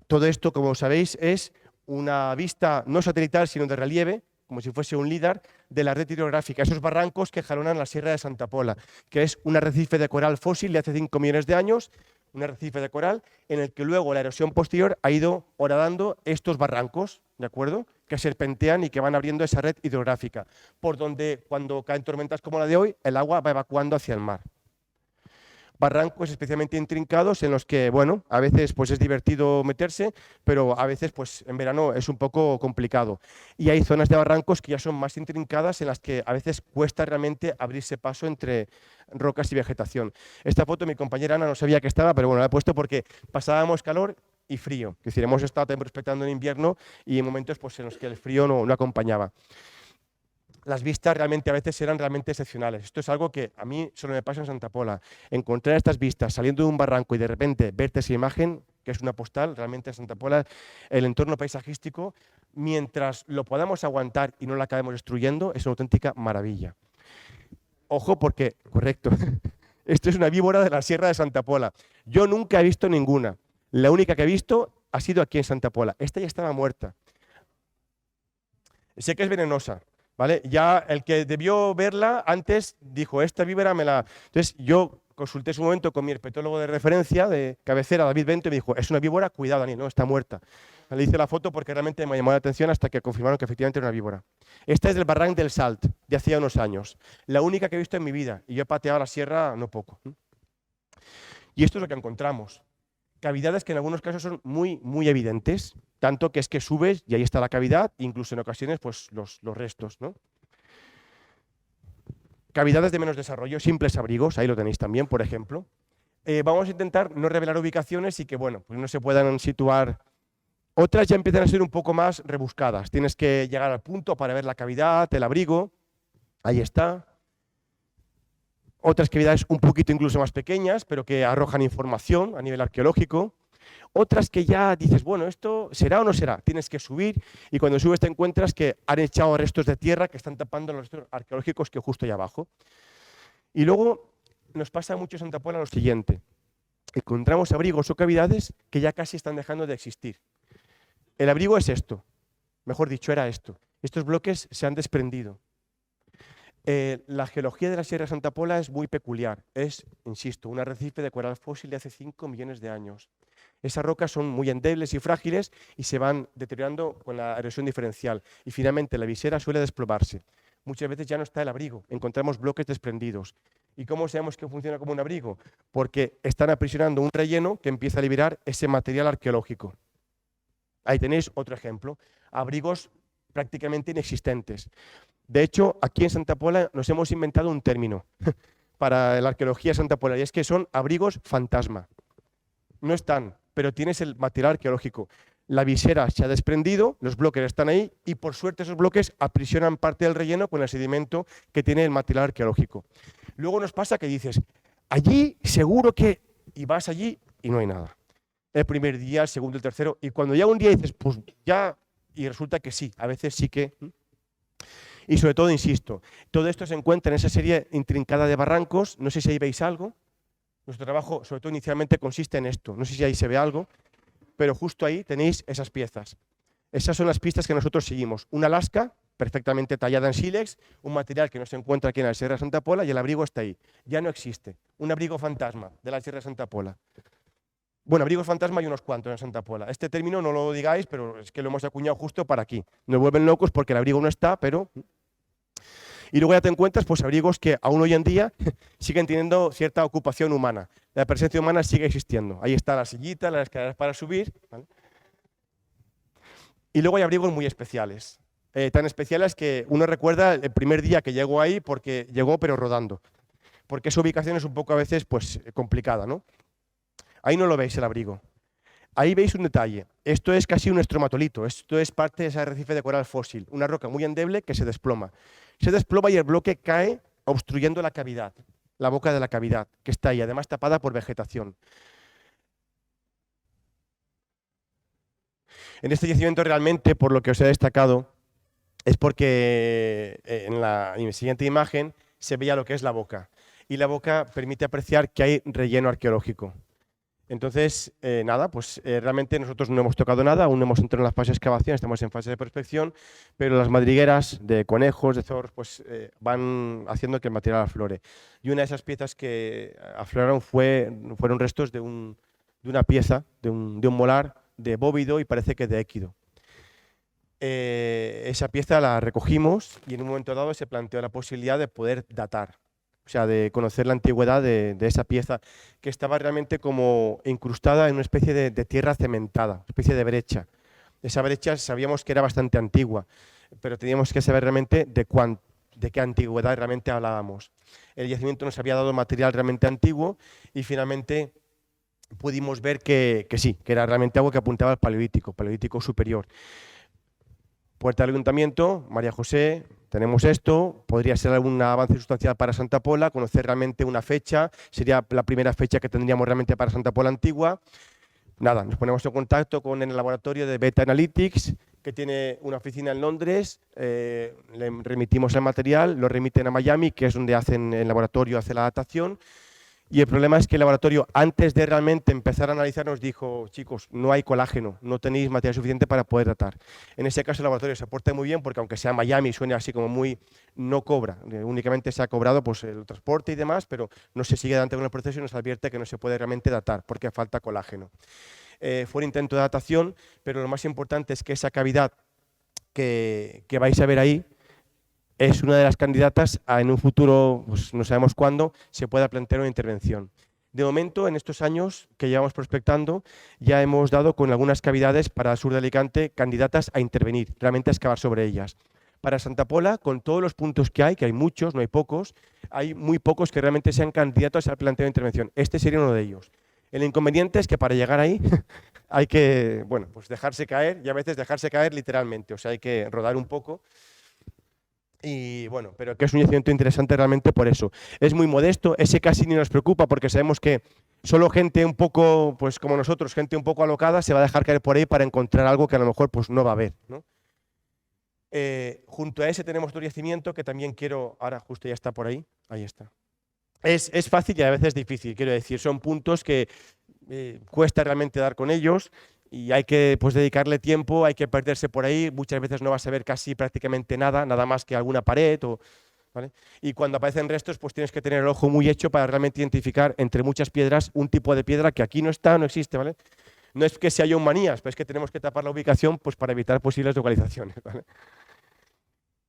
Todo esto, como sabéis, es una vista no satelital, sino de relieve, como si fuese un LIDAR, de la red hidrográfica, esos barrancos que jalonan la Sierra de Santa Pola, que es un arrecife de coral fósil de hace 5 millones de años, un arrecife de coral en el que luego la erosión posterior ha ido horadando estos barrancos, ¿de acuerdo?, que serpentean y que van abriendo esa red hidrográfica, por donde cuando caen tormentas como la de hoy, el agua va evacuando hacia el mar. Barrancos especialmente intrincados en los que, bueno, a veces pues es divertido meterse, pero a veces pues en verano es un poco complicado. Y hay zonas de barrancos que ya son más intrincadas en las que a veces cuesta realmente abrirse paso entre rocas y vegetación. Esta foto mi compañera Ana no sabía que estaba, pero bueno, la he puesto porque pasábamos calor y frío. Es decir, hemos estado también prospectando en invierno y en momentos pues, en los que el frío no acompañaba. Las vistas realmente a veces eran realmente excepcionales. Esto es algo que a mí solo me pasa en Santa Pola. Encontrar estas vistas saliendo de un barranco y de repente verte esa imagen, que es una postal, realmente en Santa Pola, el entorno paisajístico, mientras lo podamos aguantar y no la acabemos destruyendo, es una auténtica maravilla. Ojo porque, correcto, esto es una víbora de la Sierra de Santa Pola. Yo nunca he visto ninguna. La única que he visto ha sido aquí en Santa Pola. Esta ya estaba muerta. Sé que es venenosa. ¿Vale? Ya el que debió verla antes dijo, esta víbora me la... Entonces yo consulté en su momento con mi herpetólogo de referencia, de cabecera, David Bento, y me dijo, es una víbora, cuidado, Dani, no, está muerta. Le hice la foto porque realmente me llamó la atención hasta que confirmaron que efectivamente era una víbora. Esta es del Barranc del Salt, de hacía unos años. La única que he visto en mi vida, y yo he pateado la sierra no poco. Y esto es lo que encontramos. Cavidades que en algunos casos son muy, muy evidentes, tanto que es que subes y ahí está la cavidad, incluso en ocasiones pues los restos, ¿no? Cavidades de menos desarrollo, simples abrigos, ahí lo tenéis también, por ejemplo. Vamos a intentar no revelar ubicaciones y que, bueno, pues no se puedan situar. Otras ya empiezan a ser un poco más rebuscadas. Tienes que llegar al punto para ver la cavidad, el abrigo. Ahí está. Otras cavidades un poquito incluso más pequeñas, pero que arrojan información a nivel arqueológico. Otras que ya dices, bueno, ¿esto será o no será? Tienes que subir y cuando subes te encuentras que han echado restos de tierra que están tapando los restos arqueológicos que justo allá abajo. Y luego nos pasa mucho en Santa Pola lo siguiente. Encontramos abrigos o cavidades que ya casi están dejando de existir. El abrigo es esto, mejor dicho, era esto. Estos bloques se han desprendido. La geología de la Sierra de Santa Pola es muy peculiar. Es, insisto, un arrecife de coral fósil de hace 5 millones de años. Esas rocas son muy endebles y frágiles y se van deteriorando con la erosión diferencial. Y finalmente la visera suele desplomarse. Muchas veces ya no está el abrigo, encontramos bloques desprendidos. ¿Y cómo sabemos que funciona como un abrigo? Porque están aprisionando un relleno que empieza a liberar ese material arqueológico. Ahí tenéis otro ejemplo. Abrigos prácticamente inexistentes. De hecho, aquí en Santa Pola nos hemos inventado un término para la arqueología de Santa Pola y es que son abrigos fantasma. No están, pero tienes el material arqueológico. La visera se ha desprendido, los bloques están ahí y por suerte esos bloques aprisionan parte del relleno con el sedimento que tiene el material arqueológico. Luego nos pasa que dices, allí seguro que... y vas allí y no hay nada. El primer día, el segundo, el tercero, y cuando ya un día dices, pues ya, y resulta que sí, a veces sí que... Y sobre todo, insisto, todo esto se encuentra en esa serie intrincada de barrancos, no sé si ahí veis algo. Nuestro trabajo, sobre todo inicialmente, consiste en esto, no sé si ahí se ve algo, pero justo ahí tenéis esas piezas. Esas son las pistas que nosotros seguimos. Una lasca, perfectamente tallada en sílex, un material que no se encuentra aquí en la Sierra de Santa Pola y el abrigo está ahí. Ya no existe. Un abrigo fantasma de la Sierra de Santa Pola. Bueno, abrigos fantasma hay unos cuantos en Santa Pola. Este término no lo digáis, pero es que lo hemos acuñado justo para aquí. Nos vuelven locos porque el abrigo no está, pero... Y luego ya te encuentras pues, abrigos que aún hoy en día siguen teniendo cierta ocupación humana. La presencia humana sigue existiendo. Ahí está la sillita, las escaleras para subir. ¿Vale? Y luego hay abrigos muy especiales. Tan especiales que uno recuerda el primer día que llegó ahí porque llegó pero rodando. Porque esa ubicación es un poco a veces pues, complicada, ¿no? Ahí no lo veis el abrigo. Ahí veis un detalle. Esto es casi un estromatolito. Esto es parte de ese arrecife de coral fósil. Una roca muy endeble que se desploma. Se desploma y el bloque cae obstruyendo la cavidad, la boca de la cavidad, que está ahí, además tapada por vegetación. En este yacimiento realmente, por lo que os he destacado, es porque en la siguiente imagen se veía lo que es la boca. Y la boca permite apreciar que hay relleno arqueológico. Entonces, nada, pues realmente nosotros no hemos tocado nada, aún no hemos entrado en la fase de excavación, estamos en fase de prospección, pero las madrigueras de conejos, de zorros, pues van haciendo que el material aflore. Y una de esas piezas que afloraron fueron restos de una pieza, de un molar de bóvido y parece que de équido. Esa pieza la recogimos y en un momento dado se planteó la posibilidad de poder datar. O sea, de conocer la antigüedad de esa pieza que estaba realmente como incrustada en una especie de tierra cementada, una especie de brecha. Esa brecha sabíamos que era bastante antigua, pero teníamos que saber realmente de qué antigüedad realmente hablábamos. El yacimiento nos había dado material realmente antiguo y finalmente pudimos ver que sí, que era realmente algo que apuntaba al paleolítico superior. Puerta del Ayuntamiento, María José, tenemos esto, podría ser algún avance sustancial para Santa Pola, conocer realmente una fecha, sería la primera fecha que tendríamos realmente para Santa Pola antigua. Nada, nos ponemos en contacto con el laboratorio de Beta Analytics, que tiene una oficina en Londres, le remitimos el material, lo remiten a Miami, que es donde el laboratorio hace la datación. Y el problema es que el laboratorio, antes de realmente empezar a analizar, nos dijo, chicos, no hay colágeno, no tenéis material suficiente para poder tratar. En ese caso el laboratorio se porta muy bien porque aunque sea Miami suene así como muy, no cobra, únicamente se ha cobrado pues, el transporte y demás, pero no se sigue adelante con el proceso y nos advierte que no se puede realmente datar porque falta colágeno. Fue un intento de datación, pero lo más importante es que esa cavidad que vais a ver ahí, es una de las candidatas a en un futuro, pues no sabemos cuándo, se pueda plantear una intervención. De momento, en estos años que llevamos prospectando, ya hemos dado con algunas cavidades para el sur de Alicante candidatas a intervenir, realmente a excavar sobre ellas. Para Santa Pola, con todos los puntos que hay muchos, no hay pocos, hay muy pocos que realmente sean candidatos al planteo de intervención. Este sería uno de ellos. El inconveniente es que para llegar ahí hay que, bueno, pues dejarse caer y a veces dejarse caer literalmente, o sea, hay que rodar un poco. Y bueno, pero que es un yacimiento interesante realmente por eso. Es muy modesto, ese casi ni nos preocupa porque sabemos que solo gente un poco, pues como nosotros, gente un poco alocada, se va a dejar caer por ahí para encontrar algo que a lo mejor pues no va a haber, ¿no? Junto a ese tenemos otro yacimiento que también quiero, ahora justo ya está por ahí está. Es fácil y a veces difícil, quiero decir, son puntos que cuesta realmente dar con ellos y hay que pues, dedicarle tiempo, hay que perderse por ahí, muchas veces no vas a ver casi prácticamente nada, nada más que alguna pared, ¿vale? Y cuando aparecen restos, pues tienes que tener el ojo muy hecho para realmente identificar entre muchas piedras un tipo de piedra que aquí no está, no existe, ¿vale? No es que se haya manías, pero es que tenemos que tapar la ubicación pues, para evitar posibles localizaciones, ¿vale?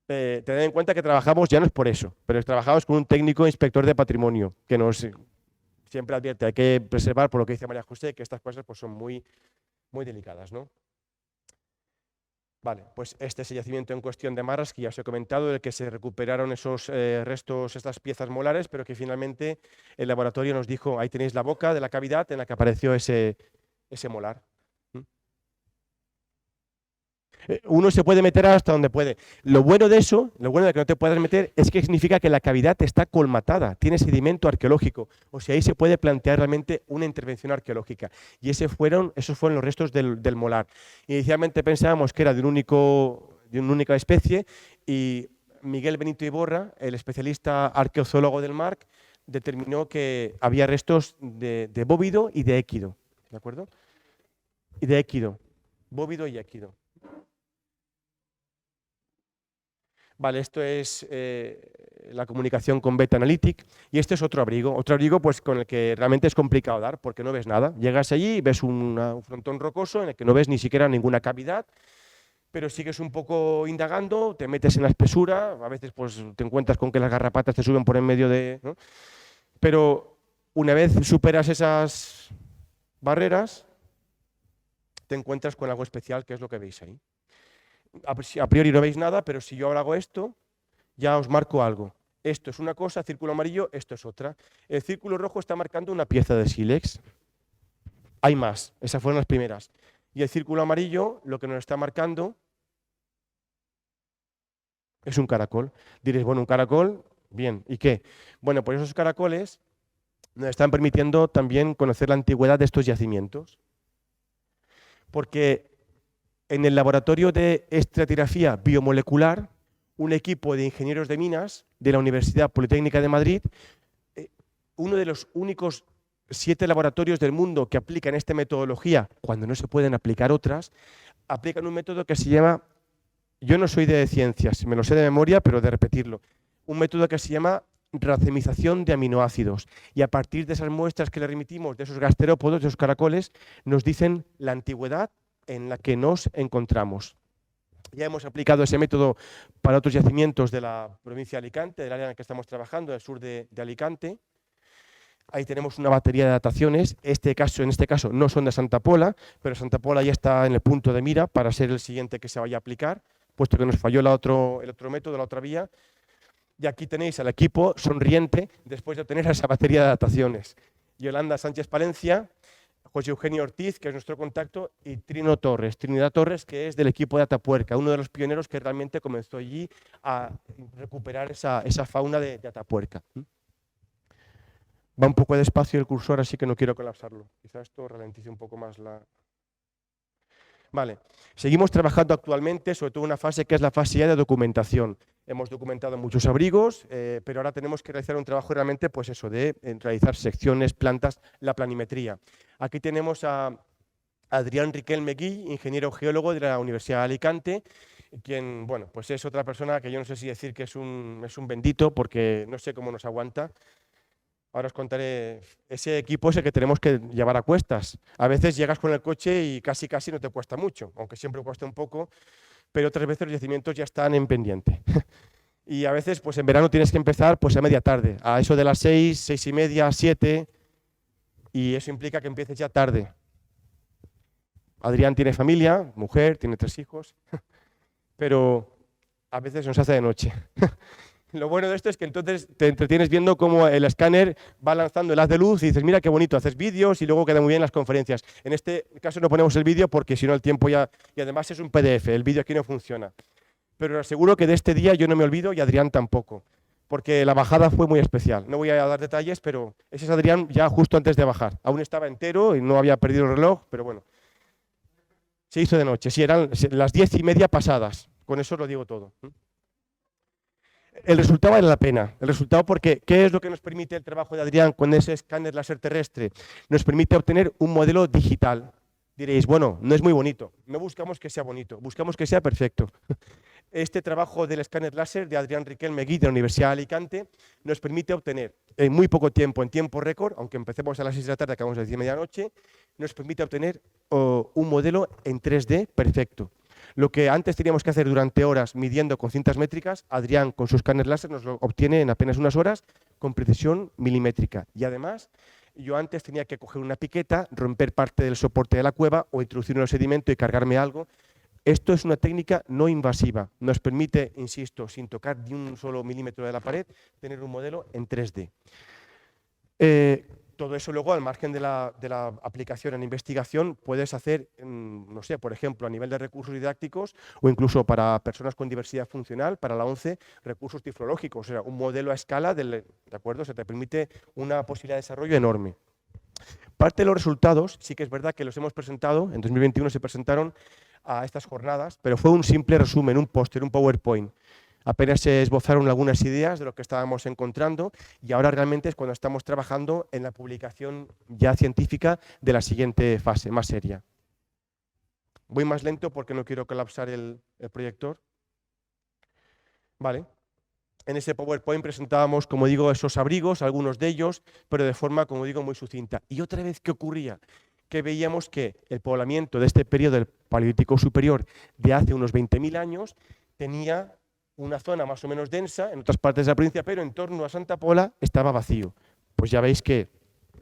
Tened en cuenta que trabajamos, ya no es por eso, pero trabajamos con un técnico inspector de patrimonio que nos siempre advierte, hay que preservar, por lo que dice María José, que estas cosas pues, son muy, muy delicadas, ¿no? Vale, pues este es el yacimiento en cuestión de Marras, que ya os he comentado, del que se recuperaron esos restos, estas piezas molares, pero que finalmente el laboratorio nos dijo, ahí tenéis la boca de la cavidad en la que apareció ese molar. Uno se puede meter hasta donde puede. Lo bueno de eso, lo bueno de que no te puedas meter, es que significa que la cavidad está colmatada, tiene sedimento arqueológico. O sea, ahí se puede plantear realmente una intervención arqueológica. Y esos fueron los restos del molar. Inicialmente pensábamos que era de una única especie y Miguel Benito Iborra, el especialista arqueozoólogo del MARC, determinó que había restos de bóvido y de équido. ¿De acuerdo? Y de équido. Bóvido y équido. Vale, esto es la comunicación con Beta Analytic y este es otro abrigo pues con el que realmente es complicado dar porque no ves nada. Llegas allí y ves un frontón rocoso en el que no ves ni siquiera ninguna cavidad, pero sigues un poco indagando, te metes en la espesura, a veces pues te encuentras con que las garrapatas te suben por en medio de, ¿no? Pero una vez superas esas barreras, te encuentras con algo especial, que es lo que veis ahí. A priori no veis nada, pero si yo ahora hago esto, ya os marco algo. Esto es una cosa, círculo amarillo, esto es otra. El círculo rojo está marcando una pieza de sílex. Hay más, esas fueron las primeras. Y el círculo amarillo lo que nos está marcando es un caracol. Diréis, bueno, un caracol, bien, ¿y qué? Bueno, pues esos caracoles nos están permitiendo también conocer la antigüedad de estos yacimientos. Porque en el laboratorio de estratigrafía biomolecular, un equipo de ingenieros de minas de la Universidad Politécnica de Madrid, uno de los únicos 7 laboratorios del mundo que aplican esta metodología, cuando no se pueden aplicar otras, aplican un método que se llama, yo no soy de ciencias, me lo sé de memoria, pero de repetirlo, un método que se llama racemización de aminoácidos. Y a partir de esas muestras que le remitimos de esos gasterópodos, de esos caracoles, nos dicen la antigüedad en la que nos encontramos. Ya hemos aplicado ese método para otros yacimientos de la provincia de Alicante, del área en la que estamos trabajando, del sur de Alicante. Ahí tenemos una batería de dataciones. En este caso no son de Santa Pola, pero Santa Pola ya está en el punto de mira para ser el siguiente que se vaya a aplicar, puesto que nos falló el otro método, la otra vía. Y aquí tenéis al equipo sonriente después de obtener esa batería de dataciones. Yolanda Sánchez Palencia, José Eugenio Ortiz, que es nuestro contacto, y Trinidad Torres, que es del equipo de Atapuerca, uno de los pioneros que realmente comenzó allí a recuperar esa fauna de Atapuerca. Va un poco despacio el cursor, así que no quiero colapsarlo. Quizás esto ralentice un poco más la... Vale, seguimos trabajando actualmente, sobre todo una fase que es la fase ya de documentación. Hemos documentado muchos abrigos, pero ahora tenemos que realizar un trabajo realmente, pues eso, de realizar secciones, plantas, la planimetría. Aquí tenemos a Adrián Riquelme Gui, ingeniero geólogo de la Universidad de Alicante, quien, bueno, pues es otra persona que yo no sé si decir que es un bendito, porque no sé cómo nos aguanta. Ahora os contaré, ese equipo es el que tenemos que llevar a cuestas. A veces llegas con el coche y casi no te cuesta mucho, aunque siempre cuesta un poco, pero otras veces los yacimientos ya están en pendiente. Y a veces, pues en verano tienes que empezar pues a media tarde, a eso de las 6, 6 y media, 7, y eso implica que empieces ya tarde. Adrián tiene familia, mujer, tiene 3 hijos, pero A veces nos hace de noche. Lo bueno de esto es que entonces te entretienes viendo cómo el escáner va lanzando el haz de luz y dices, mira qué bonito, haces vídeos y luego queda muy bien las conferencias. En este caso no ponemos el vídeo porque si no el tiempo ya... Y además es un PDF, el vídeo aquí no funciona. Pero aseguro que de este día yo no me olvido y Adrián tampoco, porque la bajada fue muy especial. No voy a dar detalles, pero ese es Adrián ya justo antes de bajar. Aún estaba entero y no había perdido el reloj, pero bueno. Se hizo de noche, sí, eran las 10:30 pasadas. Con eso lo digo todo. El resultado vale la pena. El resultado porque, ¿qué es lo que nos permite el trabajo de Adrián con ese escáner láser terrestre? Nos permite obtener un modelo digital. Diréis, bueno, no es muy bonito. No buscamos que sea bonito, buscamos que sea perfecto. Este trabajo del escáner láser de Adrián Riquelme-Gui de la Universidad de Alicante nos permite obtener en muy poco tiempo, en tiempo récord, aunque empecemos a las 6 de la tarde, acabamos a las 10 de medianoche, nos permite obtener un modelo en 3D perfecto. Lo que antes teníamos que hacer durante horas midiendo con cintas métricas, Adrián con su escáner láser nos lo obtiene en apenas unas horas con precisión milimétrica. Y además, yo antes tenía que coger una piqueta, romper parte del soporte de la cueva o introducir en el sedimento y cargarme algo. Esto es una técnica no invasiva. Nos permite, insisto, sin tocar ni un solo milímetro de la pared, tener un modelo en 3D. Todo eso luego, al margen de la aplicación en investigación, puedes hacer, no sé, por ejemplo, a nivel de recursos didácticos o incluso para personas con diversidad funcional, para la ONCE, recursos tiflológicos, o sea, un modelo a escala, ¿de acuerdo? Se te permite una posibilidad de desarrollo enorme. Parte de los resultados, sí que es verdad que los hemos presentado, en 2021 se presentaron a estas jornadas, pero fue un simple resumen, un póster, un PowerPoint. Apenas se esbozaron algunas ideas de lo que estábamos encontrando y ahora realmente es cuando estamos trabajando en la publicación ya científica de la siguiente fase, más seria. Voy más lento porque no quiero colapsar el proyector. Vale. En ese PowerPoint presentábamos, como digo, esos abrigos, algunos de ellos, pero de forma, como digo, muy sucinta. Y otra vez, ¿qué ocurría? Que veíamos que el poblamiento de este periodo del Paleolítico Superior de hace unos 20.000 años tenía una zona más o menos densa en otras partes de la provincia, pero en torno a Santa Pola estaba vacío. Pues ya veis que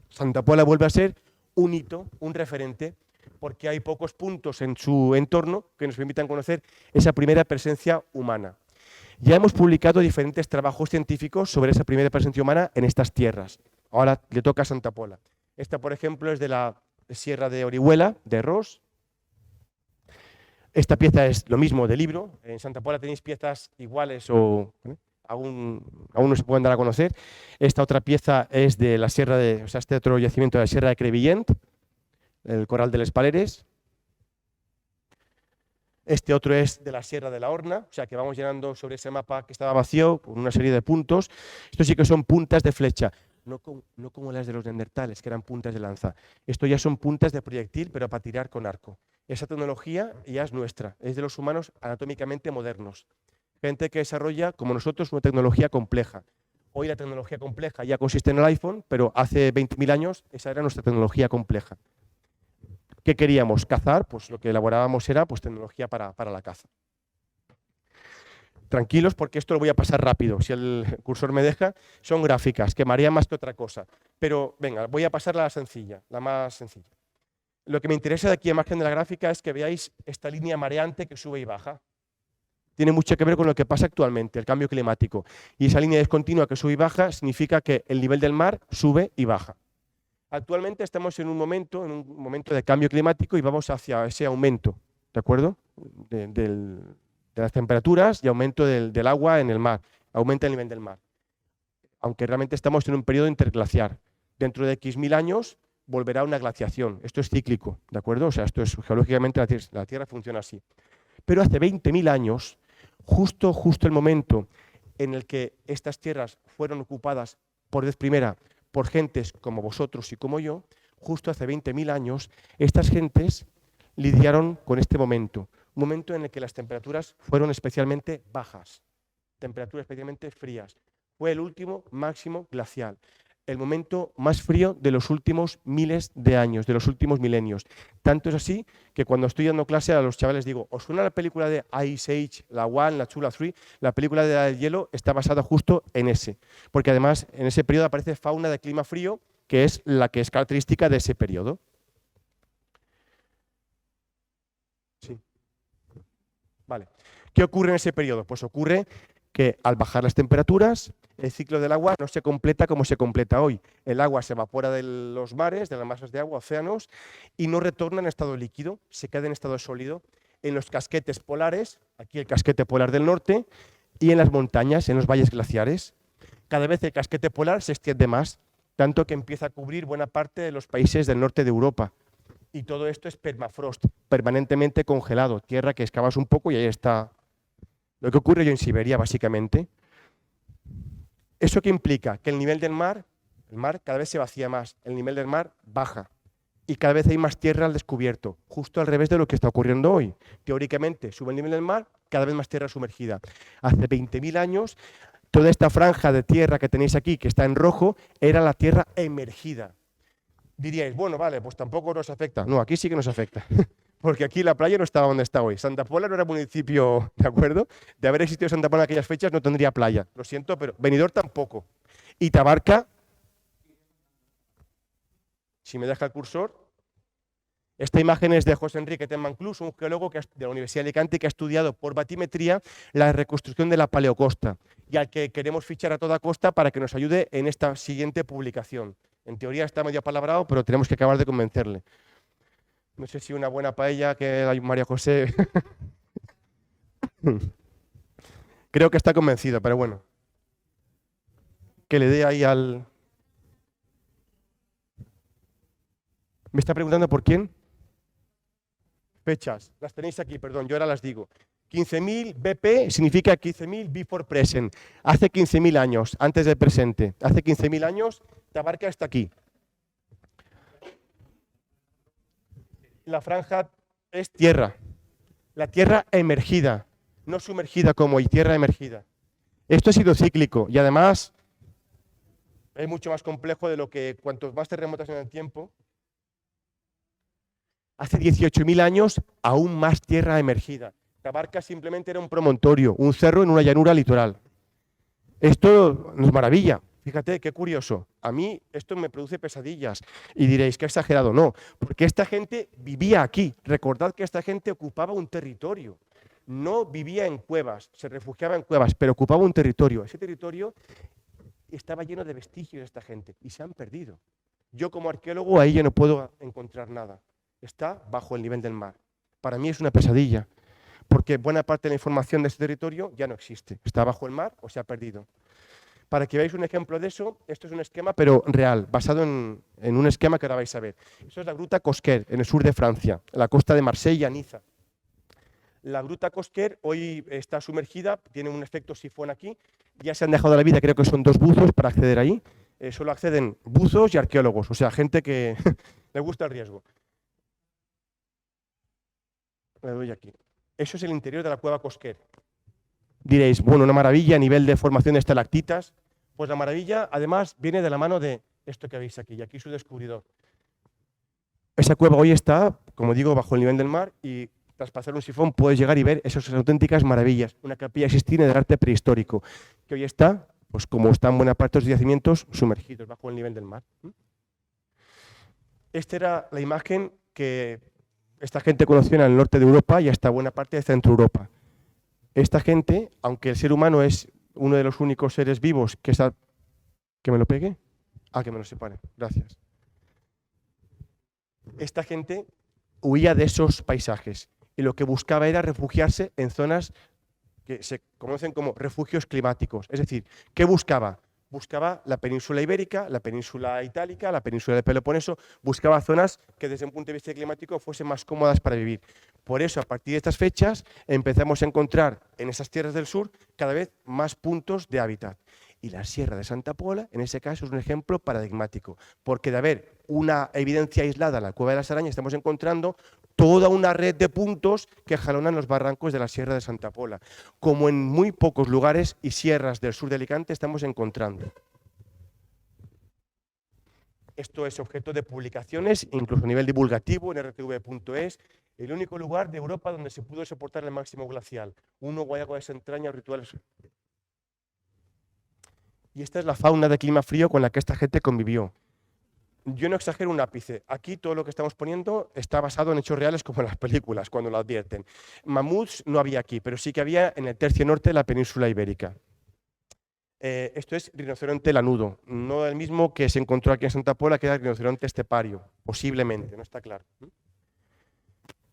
Santa Pola vuelve a ser un hito, un referente, porque hay pocos puntos en su entorno que nos permitan conocer esa primera presencia humana. Ya hemos publicado diferentes trabajos científicos sobre esa primera presencia humana en estas tierras. Ahora le toca a Santa Pola. Esta, por ejemplo, es de la Sierra de Orihuela, de Ros. Esta pieza es lo mismo de libro. En Santa Pola tenéis piezas iguales o aún no se pueden dar a conocer. Esta otra pieza es de la Sierra de, o sea, este otro yacimiento de la Sierra de Crevillent, el Corral de les Paleres. Este otro es de la Sierra de la Horna, o sea que vamos llenando sobre ese mapa que estaba vacío con una serie de puntos. Estos sí que son puntas de flecha, no como las de los neandertales, que eran puntas de lanza. Esto ya son puntas de proyectil, pero para tirar con arco. Esa tecnología ya es nuestra, es de los humanos anatómicamente modernos. Gente que desarrolla, como nosotros, una tecnología compleja. Hoy la tecnología compleja ya consiste en el iPhone, pero hace 20.000 años esa era nuestra tecnología compleja. ¿Qué queríamos? Cazar, pues lo que elaborábamos era pues, tecnología para la caza. Tranquilos porque esto lo voy a pasar rápido, si el cursor me deja. Son gráficas que marean más que otra cosa. Pero venga, voy a pasar a la sencilla, la más sencilla. Lo que me interesa de aquí, a margen de la gráfica, es que veáis esta línea mareante que sube y baja. Tiene mucho que ver con lo que pasa actualmente, el cambio climático. Y esa línea discontinua que sube y baja significa que el nivel del mar sube y baja. Actualmente estamos en un momento de cambio climático y vamos hacia ese aumento, ¿de acuerdo? De las temperaturas y aumento del agua en el mar. Aumenta el nivel del mar. Aunque realmente estamos en un periodo interglaciar. Dentro de X mil años volverá una glaciación. Esto es cíclico, ¿de acuerdo? O sea, esto es geológicamente la Tierra funciona así. Pero hace 20.000 años, justo el momento en el que estas tierras fueron ocupadas por vez primera por gentes como vosotros y como yo, justo hace 20.000 años, estas gentes lidiaron con este momento. Un momento en el que las temperaturas fueron especialmente bajas, temperaturas especialmente frías. Fue el último máximo glacial, el momento más frío de los últimos miles de años, de los últimos milenios. Tanto es así que cuando estoy dando clase a los chavales digo, ¿os suena la película de Ice Age, la 1, la 2, la 3? La película de la del hielo está basada justo en ese, porque además en ese periodo aparece fauna de clima frío, que es la que es característica de ese periodo. Sí. Vale. ¿Qué ocurre en ese periodo? Pues ocurre que al bajar las temperaturas, el ciclo del agua no se completa como se completa hoy. El agua se evapora de los mares, de las masas de agua, océanos, y no retorna en estado líquido, se queda en estado sólido en los casquetes polares, aquí el casquete polar del norte, y en las montañas, en los valles glaciares. Cada vez el casquete polar se extiende más, tanto que empieza a cubrir buena parte de los países del norte de Europa. Y todo esto es permafrost, permanentemente congelado, tierra que excavas un poco y ahí está lo que ocurre hoy en Siberia, básicamente. ¿Eso qué implica? Que el nivel del mar, el mar cada vez se vacía más, el nivel del mar baja y cada vez hay más tierra al descubierto, justo al revés de lo que está ocurriendo hoy. Teóricamente sube el nivel del mar, cada vez más tierra sumergida. Hace 20.000 años, toda esta franja de tierra que tenéis aquí, que está en rojo, era la tierra emergida. Diríais, bueno, vale, pues tampoco nos afecta. No, aquí sí que nos afecta. Porque aquí la playa no estaba donde está hoy. Santa Pola no era municipio, ¿de acuerdo? De haber existido Santa Pola en aquellas fechas no tendría playa. Lo siento, pero Benidorm tampoco. Y Tabarca, si me deja el cursor, esta imagen es de José Enrique Tenmanclús, un geólogo de la Universidad de Alicante que ha estudiado por batimetría la reconstrucción de la paleocosta y al que queremos fichar a toda costa para que nos ayude en esta siguiente publicación. En teoría está medio apalabrado, pero tenemos que acabar de convencerle. No sé si una buena paella que la María José... Creo que está convencido, pero bueno. Que le dé ahí al... ¿Me está preguntando por quién? Fechas, las tenéis aquí, perdón, yo ahora las digo. 15.000 BP significa 15.000 before present. Hace 15.000 años, antes del presente. Hace 15.000 años, Tabarca está aquí. La franja es tierra. La tierra emergida, no sumergida como hoy, tierra emergida. Esto ha sido cíclico y además es mucho más complejo de lo que cuantos más terremotos en el tiempo. Hace 18.000 años, aún más tierra emergida. Tabarca simplemente era un promontorio, un cerro en una llanura litoral. Esto nos maravilla. Fíjate, qué curioso. A mí esto me produce pesadillas. Y diréis, qué exagerado. No, porque esta gente vivía aquí. Recordad que esta gente ocupaba un territorio. No vivía en cuevas, se refugiaba en cuevas, pero ocupaba un territorio. Ese territorio estaba lleno de vestigios de esta gente y se han perdido. Yo como arqueólogo ahí ya no puedo encontrar nada. Está bajo el nivel del mar. Para mí es una pesadilla, porque buena parte de la información de este territorio ya no existe. Está bajo el mar o se ha perdido. Para que veáis un ejemplo de eso, esto es un esquema, pero real, basado en un esquema que ahora vais a ver. Esto es la gruta Cosquer, en el sur de Francia, en la costa de Marsella, Niza. La gruta Cosquer hoy está sumergida, tiene un efecto sifón aquí. Ya se han dejado la vida, creo que son 2 buzos para acceder ahí. Solo acceden buzos y arqueólogos, o sea, gente que le gusta el riesgo. Le doy aquí. Eso es el interior de la cueva Cosquer. Diréis, bueno, una maravilla a nivel de formación de estalactitas. Pues la maravilla, además, viene de la mano de esto que veis aquí, y aquí su descubridor. Esa cueva hoy está, como digo, bajo el nivel del mar y tras pasar un sifón puedes llegar y ver esas auténticas maravillas. Una capilla sistina del arte prehistórico, que hoy está, pues como están buena parte de los yacimientos, sumergidos bajo el nivel del mar. Esta era la imagen que esta gente conoció en el norte de Europa y hasta buena parte de Centro Europa. Esta gente, aunque el ser humano es uno de los únicos seres vivos que está... ¿Que me lo pegue? Ah, que me lo separe. Gracias. Esta gente huía de esos paisajes y lo que buscaba era refugiarse en zonas que se conocen como refugios climáticos. Es decir, ¿qué buscaba? Buscaba la península ibérica, la península itálica, la península del Peloponeso, buscaba zonas que desde un punto de vista climático fuesen más cómodas para vivir. Por eso, a partir de estas fechas, empezamos a encontrar en esas tierras del sur cada vez más puntos de hábitat. Y la Sierra de Santa Pola, en ese caso, es un ejemplo paradigmático, porque de haber una evidencia aislada en la Cueva de las Arañas, estamos encontrando toda una red de puntos que jalonan los barrancos de la Sierra de Santa Pola, como en muy pocos lugares y sierras del sur de Alicante estamos encontrando. Esto es objeto de publicaciones, incluso a nivel divulgativo, en rtv.es, el único lugar de Europa donde se pudo soportar el máximo glacial. Uno guayago de entrañas rituales. Y esta es la fauna de clima frío con la que esta gente convivió. Yo no exagero un ápice. Aquí todo lo que estamos poniendo está basado en hechos reales como en las películas, cuando lo advierten. Mamuts no había aquí, pero sí que había en el tercio norte de la península ibérica. Esto es rinoceronte lanudo, no el mismo que se encontró aquí en Santa Pola, que era el rinoceronte estepario, posiblemente, no está claro.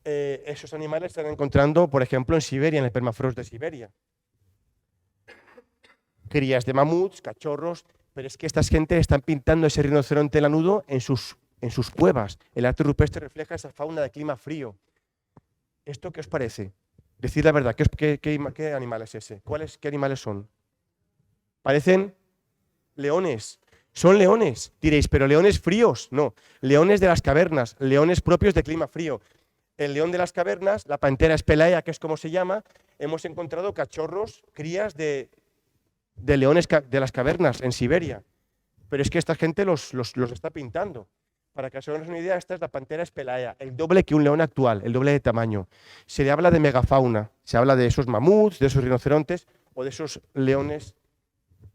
Esos animales se están encontrando, por ejemplo, en Siberia, en el permafrost de Siberia. Crías de mamuts, cachorros, pero es que estas gente están pintando ese rinoceronte lanudo en sus cuevas. El arte rupestre refleja esa fauna de clima frío. ¿Esto qué os parece? Decid la verdad, ¿qué animal es ese? ¿Qué animales son? Parecen leones. Son leones. Diréis, ¿pero leones fríos? No, leones de las cavernas, leones propios de clima frío. El león de las cavernas, la pantera espelaea, que es como se llama, hemos encontrado cachorros, crías de leones de las cavernas en Siberia. Pero es que esta gente los está pintando. Para que os hagáis una idea, esta es la pantera espelaea, el doble que un león actual, el doble de tamaño. Se le habla de megafauna, se habla de esos mamuts, de esos rinocerontes o de esos leones,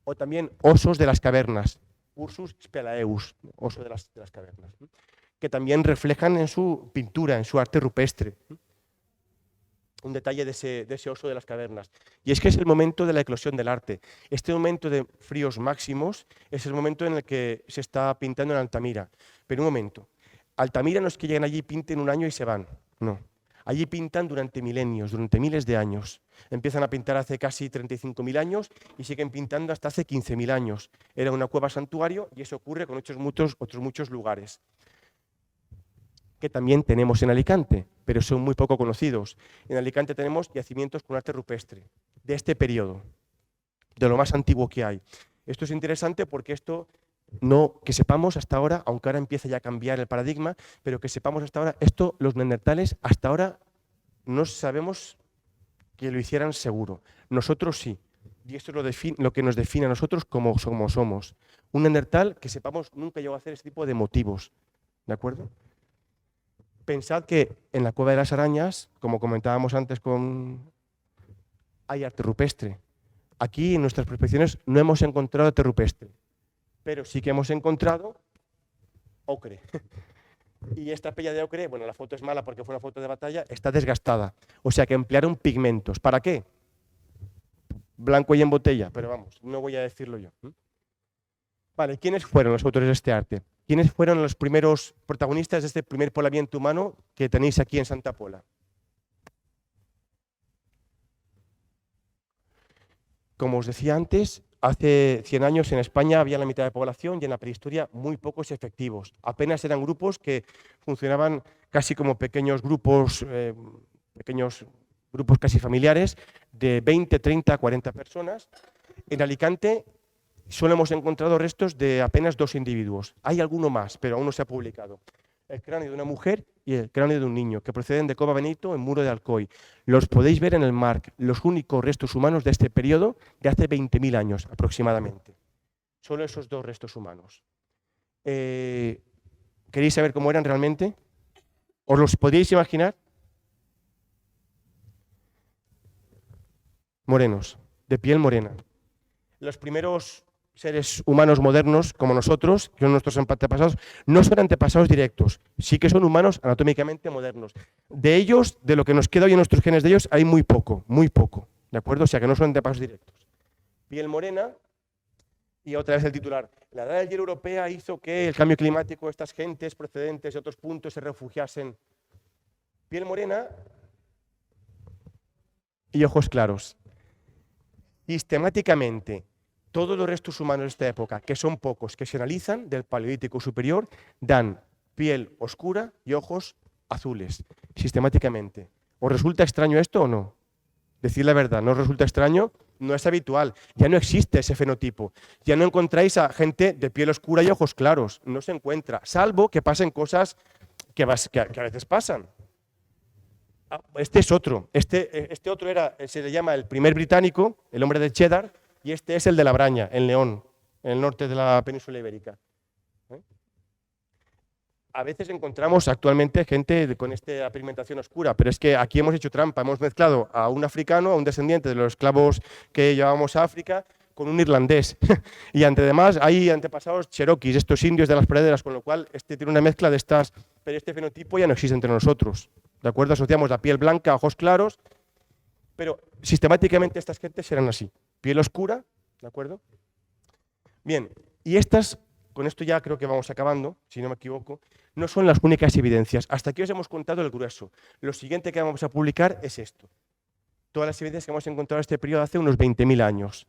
o también osos de las cavernas, Ursus spelaeus, oso de las cavernas, que también reflejan en su pintura, en su arte rupestre, un detalle de ese oso de las cavernas. Y es que es el momento de la eclosión del arte. Este momento de fríos máximos es el momento en el que se está pintando en Altamira. Pero un momento, Altamira no es que lleguen allí, pinten un año y se van, no. Allí pintan durante milenios, durante miles de años. Empiezan a pintar hace casi 35.000 años y siguen pintando hasta hace 15.000 años. Era una cueva santuario y eso ocurre con otros muchos lugares que también tenemos en Alicante, pero son muy poco conocidos. En Alicante tenemos yacimientos con arte rupestre de este periodo, de lo más antiguo que hay. Esto es interesante porque que sepamos hasta ahora, aunque ahora empieza ya a cambiar el paradigma, pero que sepamos hasta ahora, los neandertales hasta ahora no sabemos que lo hicieran seguro. Nosotros sí. Y esto es lo que nos define a nosotros como somos. Un neandertal, que sepamos, nunca llegó a hacer este tipo de motivos. ¿De acuerdo? Pensad que en la Cueva de las Arañas, como comentábamos antes, hay arte rupestre. Aquí en nuestras prospecciones no hemos encontrado arte rupestre, pero sí que hemos encontrado ocre. Y esta pella de ocre, bueno, la foto es mala porque fue una foto de batalla, está desgastada. O sea que emplearon pigmentos. ¿Para qué? Blanco y en botella, pero vamos, no voy a decirlo yo. Vale, ¿quiénes fueron los autores de este arte? ¿Quiénes fueron los primeros protagonistas de este primer poblamiento humano que tenéis aquí en Santa Pola? Como os decía antes, hace 100 años en España había la mitad de población y en la prehistoria muy pocos efectivos. Apenas eran grupos que funcionaban casi como pequeños grupos casi familiares de 20, 30, 40 personas. En Alicante solo hemos encontrado restos de apenas 2 individuos. Hay alguno más, pero aún no se ha publicado. El cráneo de una mujer y el cráneo de un niño, que proceden de Cova Benito en Muro de Alcoy. Los podéis ver en el MARC, los únicos restos humanos de este periodo de hace 20.000 años aproximadamente. Solo esos 2 restos humanos. ¿Queréis saber cómo eran realmente? ¿Os los podíais imaginar? Morenos, de piel morena. Los primeros seres humanos modernos, como nosotros, que son nuestros antepasados, no son antepasados directos, sí que son humanos anatómicamente modernos. De ellos, de lo que nos queda hoy en nuestros genes de ellos, hay muy poco, ¿de acuerdo? O sea que no son antepasados directos. Piel morena, y otra vez el titular, la edad del hielo europea hizo que el cambio climático, estas gentes procedentes de otros puntos se refugiasen. Piel morena y ojos claros. Sistemáticamente, todos los restos humanos de esta época, que son pocos, que se analizan del Paleolítico superior, dan piel oscura y ojos azules, sistemáticamente. ¿Os resulta extraño esto o no? Decid la verdad, ¿no os resulta extraño? No es habitual, ya no existe ese fenotipo. Ya no encontráis a gente de piel oscura y ojos claros, no se encuentra, salvo que pasen cosas que a veces pasan. Este es otro, este otro se le llama el primer británico, el hombre de Cheddar, y este es el de La Braña, en León, en el norte de la península ibérica. A veces encontramos actualmente gente con esta pigmentación oscura, pero es que aquí hemos hecho trampa, hemos mezclado a un africano, a un descendiente de los esclavos que llevábamos a África, con un irlandés. Y además hay antepasados cherokees, estos indios de las praderas, con lo cual este tiene una mezcla de estas, pero este fenotipo ya no existe entre nosotros. ¿De acuerdo? Asociamos la piel blanca, ojos claros, pero sistemáticamente estas gentes eran así. Piel oscura, ¿de acuerdo? Bien, y estas, con esto ya creo que vamos acabando, si no me equivoco, no son las únicas evidencias. Hasta aquí os hemos contado el grueso. Lo siguiente que vamos a publicar es esto. Todas las evidencias que hemos encontrado en este periodo hace unos 20.000 años.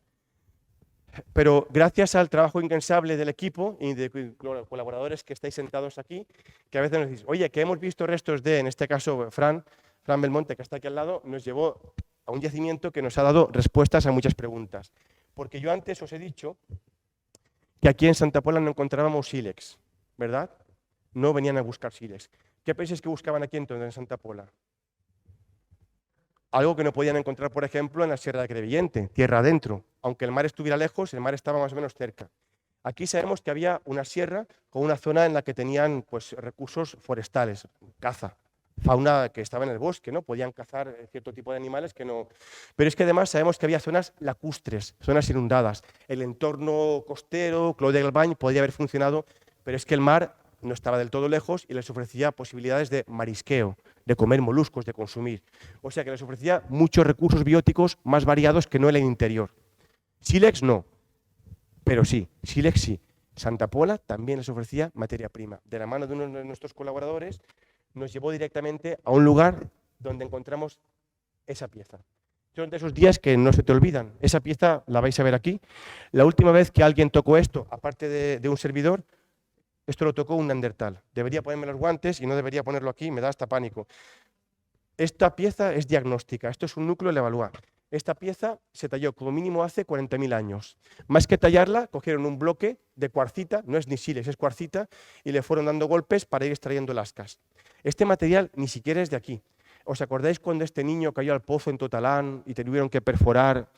Pero gracias al trabajo incansable del equipo y de colaboradores que estáis sentados aquí, que a veces nos decís, oye, que hemos visto restos de, en este caso, Fran Belmonte, que está aquí al lado, nos llevó a un yacimiento que nos ha dado respuestas a muchas preguntas. Porque yo antes os he dicho que aquí en Santa Pola no encontrábamos sílex, ¿verdad? No venían a buscar sílex. ¿Qué pensáis que buscaban aquí entonces en Santa Pola? Algo que no podían encontrar, por ejemplo, en la Sierra de Crevillente, tierra adentro. Aunque el mar estuviera lejos, el mar estaba más o menos cerca. Aquí sabemos que había una sierra con una zona en la que tenían pues, recursos forestales, caza, fauna que estaba en el bosque, ¿no? Podían cazar cierto tipo de animales que no... Pero es que además sabemos que había zonas lacustres, zonas inundadas. El entorno costero, Clos de Galvany, podía haber funcionado, pero es que el mar no estaba del todo lejos y les ofrecía posibilidades de marisqueo, de comer moluscos, de consumir. O sea que les ofrecía muchos recursos bióticos más variados que no en el interior. Sílex no, pero sí, sílex sí. Santa Pola también les ofrecía materia prima. De la mano de uno de nuestros colaboradores nos llevó directamente a un lugar donde encontramos esa pieza. Son de esos días que no se te olvidan. Esa pieza la vais a ver aquí. La última vez que alguien tocó esto, aparte de un servidor, esto lo tocó un neandertal. Debería ponerme los guantes y no debería ponerlo aquí, me da hasta pánico. Esta pieza es diagnóstica, esto es un núcleo Levallois. Esta pieza se talló como mínimo hace 40.000 años. Más que tallarla, cogieron un bloque de cuarcita, no es ni sílex, es cuarcita, y le fueron dando golpes para ir extrayendo lascas. Este material ni siquiera es de aquí. ¿Os acordáis cuando este niño cayó al pozo en Totalán y tuvieron que perforar?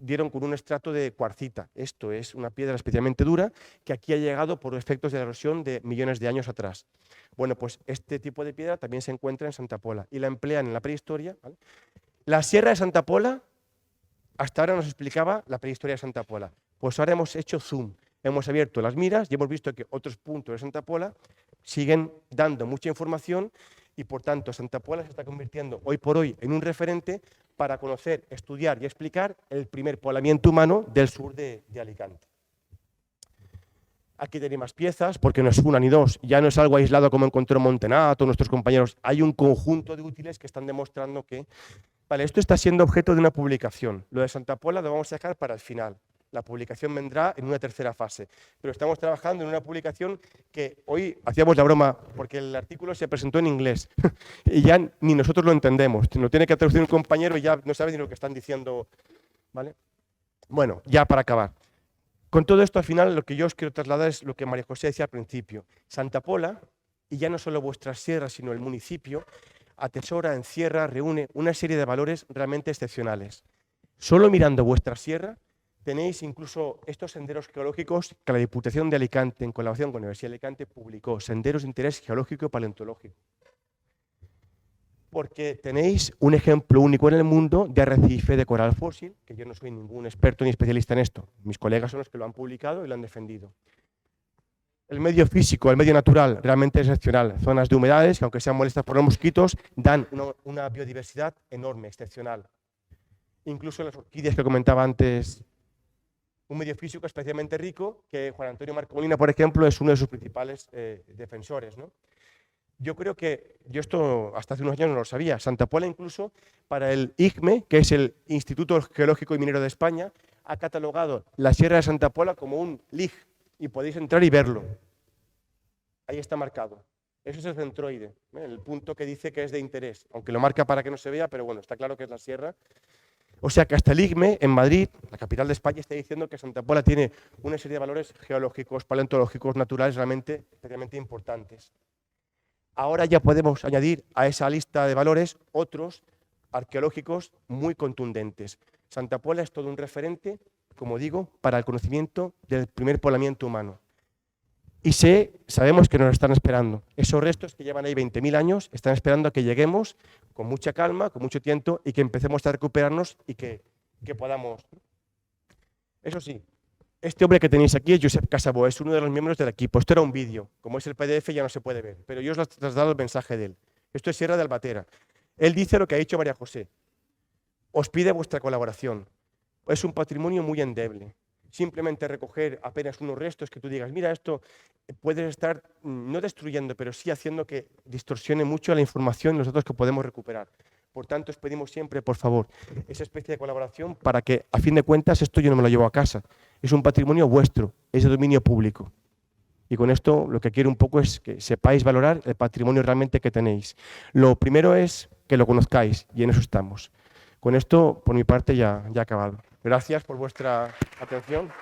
Dieron con un estrato de cuarcita. Esto es una piedra especialmente dura que aquí ha llegado por efectos de la erosión de millones de años atrás. Bueno, pues este tipo de piedra también se encuentra en Santa Pola y la emplean en la prehistoria, ¿vale? La Sierra de Santa Pola, hasta ahora nos explicaba la prehistoria de Santa Pola. Pues ahora hemos hecho zoom, hemos abierto las miras y hemos visto que otros puntos de Santa Pola siguen dando mucha información y, por tanto, Santa Pola se está convirtiendo hoy por hoy en un referente para conocer, estudiar y explicar el primer poblamiento humano del sur de Alicante. Aquí tenéis más piezas, porque no es una ni dos, ya no es algo aislado como encontró Montenat o nuestros compañeros, hay un conjunto de útiles que están demostrando que... Vale, esto está siendo objeto de una publicación. Lo de Santa Pola lo vamos a dejar para el final. La publicación vendrá en una tercera fase. Pero estamos trabajando en una publicación que hoy hacíamos la broma, porque el artículo se presentó en inglés y ya ni nosotros lo entendemos. Lo tiene que traducir un compañero y ya no sabe ni lo que están diciendo. ¿Vale? Bueno, ya para acabar. Con todo esto, al final, lo que yo os quiero trasladar es lo que María José decía al principio. Santa Pola, y ya no solo vuestra sierra, sino el municipio, atesora, encierra, reúne una serie de valores realmente excepcionales. Solo mirando vuestra sierra, tenéis incluso estos senderos geológicos que la Diputación de Alicante, en colaboración con la Universidad de Alicante, publicó, senderos de interés geológico y paleontológico. Porque tenéis un ejemplo único en el mundo de arrecife de coral fósil, que yo no soy ningún experto ni especialista en esto. Mis colegas son los que lo han publicado y lo han defendido. El medio físico, el medio natural, realmente es excepcional. Zonas de humedades, que aunque sean molestas por los mosquitos, dan una biodiversidad enorme, excepcional. Incluso las orquídeas que comentaba antes, un medio físico especialmente rico, que Juan Antonio Marcolina, por ejemplo, es uno de sus principales defensores, ¿no? Yo creo que, yo esto hasta hace unos años no lo sabía, Santa Pola incluso para el IGME, que es el Instituto Geológico y Minero de España, ha catalogado la Sierra de Santa Pola como un LIG y podéis entrar y verlo. Ahí está marcado. Eso es el centroide, el punto que dice que es de interés, aunque lo marca para que no se vea, pero bueno, está claro que es la sierra. O sea que hasta el IGME en Madrid, la capital de España, está diciendo que Santa Pola tiene una serie de valores geológicos, paleontológicos, naturales realmente especialmente importantes. Ahora ya podemos añadir a esa lista de valores otros arqueológicos muy contundentes. Santa Pola es todo un referente, como digo, para el conocimiento del primer poblamiento humano. Y sabemos que nos están esperando. Esos restos que llevan ahí 20.000 años están esperando a que lleguemos con mucha calma, con mucho tiempo y que empecemos a recuperarnos y que podamos. Eso sí, este hombre que tenéis aquí es Josep Casabó, es uno de los miembros del equipo. Esto era un vídeo, como es el PDF ya no se puede ver, pero yo os traslado el mensaje de él. Esto es Sierra de Albatera. Él dice lo que ha dicho María José. Os pide vuestra colaboración. Es un patrimonio muy endeble. Simplemente recoger apenas unos restos que tú digas, mira, esto puedes estar no destruyendo, pero sí haciendo que distorsione mucho la información y los datos que podemos recuperar. Por tanto, os pedimos siempre, por favor, esa especie de colaboración para que, a fin de cuentas, esto yo no me lo llevo a casa. Es un patrimonio vuestro, es de dominio público. Y con esto lo que quiero un poco es que sepáis valorar el patrimonio realmente que tenéis. Lo primero es que lo conozcáis y en eso estamos. Con esto, por mi parte, ya he acabado. Gracias por vuestra atención.